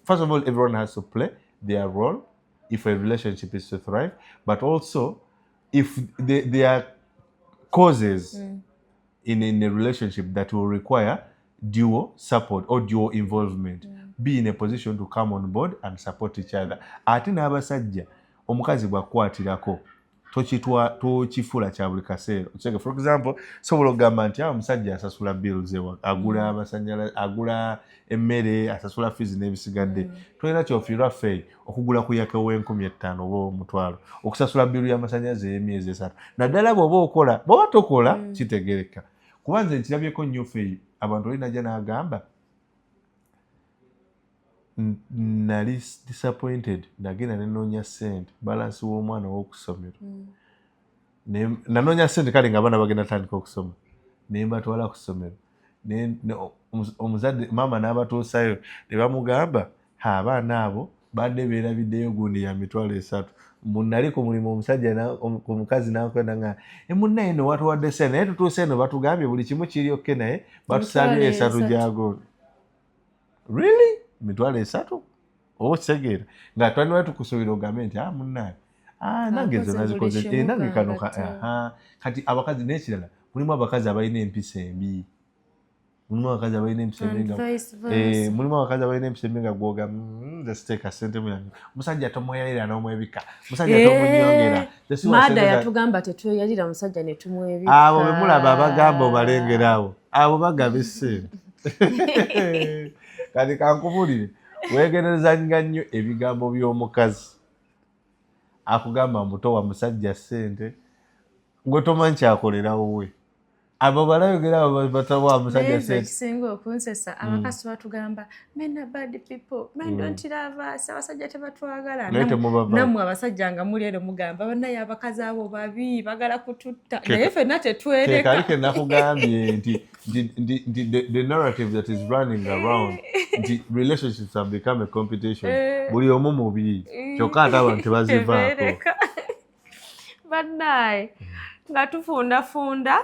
first of all everyone has to play their role if a relationship is to thrive but also if there are causes in a relationship that will require dual support or dual involvement be in a position to come on board and support each other ate n'abasajja omukazi bw'akwatirako tokifuula kya buli kaseera. For example, sobola okugamba nti omusajja asasula bills agula amasannyalaze, agula emmere, asasula fees n'ebisigadde. Tolina kyofiirwa ffe okugula ku yake w'5,000 oba 1,000 okusasula bill y'amasannyalaze y'emyezi 3. Naddala bw'oba tokola kitegereka. Kuba nze nkirabyeko nnyo ffe abantu oli najja n'agamba nali disappointed nagenda nenoonya ssente balansi w'omwana w'okusomero nanoonya ssente kale ng'abaana bagenda tandika okusoma ne mbatwala ku ssomero omuzadde maama n'abatuusayo ne bamugamba abaana abo badde beerabiddeyo gundi ya 3,000 munali ku mulimu omusajja ku mukazi n'akwenda nga munnaye no watuwadde ssente naye tutuuse eno batugambye buli kimu kiryokke naye batusabye 3 gyago. Really? 3,000 oba kitegeera nga twaliwo tukusuubira ogambe nti munnaye nange ezo nazikoze nange kano kati abakazi n'ekirala mulimu abakazi abalina empisa embi mulimu abakazi abalina empisa embi nga gwoga zesiteeka ssente muyange omusajja tomweyalira n'omwebika omusajja tomunyongera maada yatugamba tetweyalira musajja ne tumwebika abo be mulaba abagamba obalengerawo abo bagaba essente. Kati kankubulire weegerezanga nnyo ebigambo by'omukazi akugamba muto wa musajja ssente gwe tomanyi kyakolerawo we abo balayogera batawa musajja ssente. Ekisinga okunsesa abakazi batugamba men are bad people, men don't love us, abasajja tebatwagala. Nammwe abasajja nga muli ero mugamba bannaye abakazi abo babi bagala kututta naye ffenna tetwereka. Kalike nakugambye nti the narrative that is running around nti relationships have become a competition. Buli omu mubi kyokka ate abantu tebazivaako. Bannaye nga tufundafunda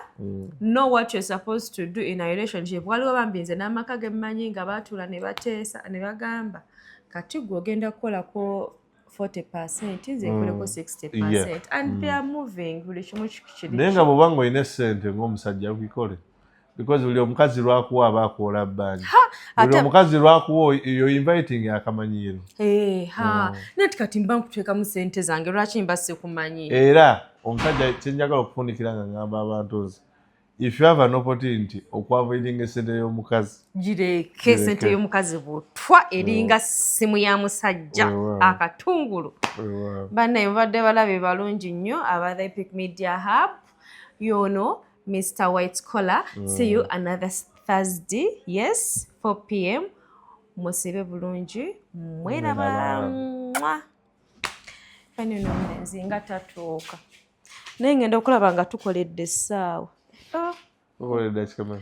know what you're supposed to do in a relationship. Waliwo bambi nze n'amaka ge mmanyi nga baatuula ne bateesa ne bagamba kati gwe ogenda kukolako 40% nze nkoleko 60% and they are moving buli kimu kiri. Naye nga bw'oba ng'olina essente ng'omusajja ukikole because buli omukazi lwakuwa aba akola bbanyi buli omukazi lwakuwa you're inviting akamanyiiro. Nati kati mba nkuteekamu ssente zange lwaki mba sikumanyi. Era omusajja kyenjagala okufundikira nga ngamba abantu nze if you have an opportunity okuavoidinga essente y'omukazi gireke essente y'omukazi butwa eringa simu ya musajja akatungulu. Bannaye mubadde balabe balungi nnyo aba The Epic Media Hub. You know Mr. White Collar. See you another Thursday. Yes, 4 p.m. Musibe bulungi. Mweraba. Fani no nzinga tatuuka. Naye ngenda okulaba nga tukoledde essaawa. Okoledde kikamala.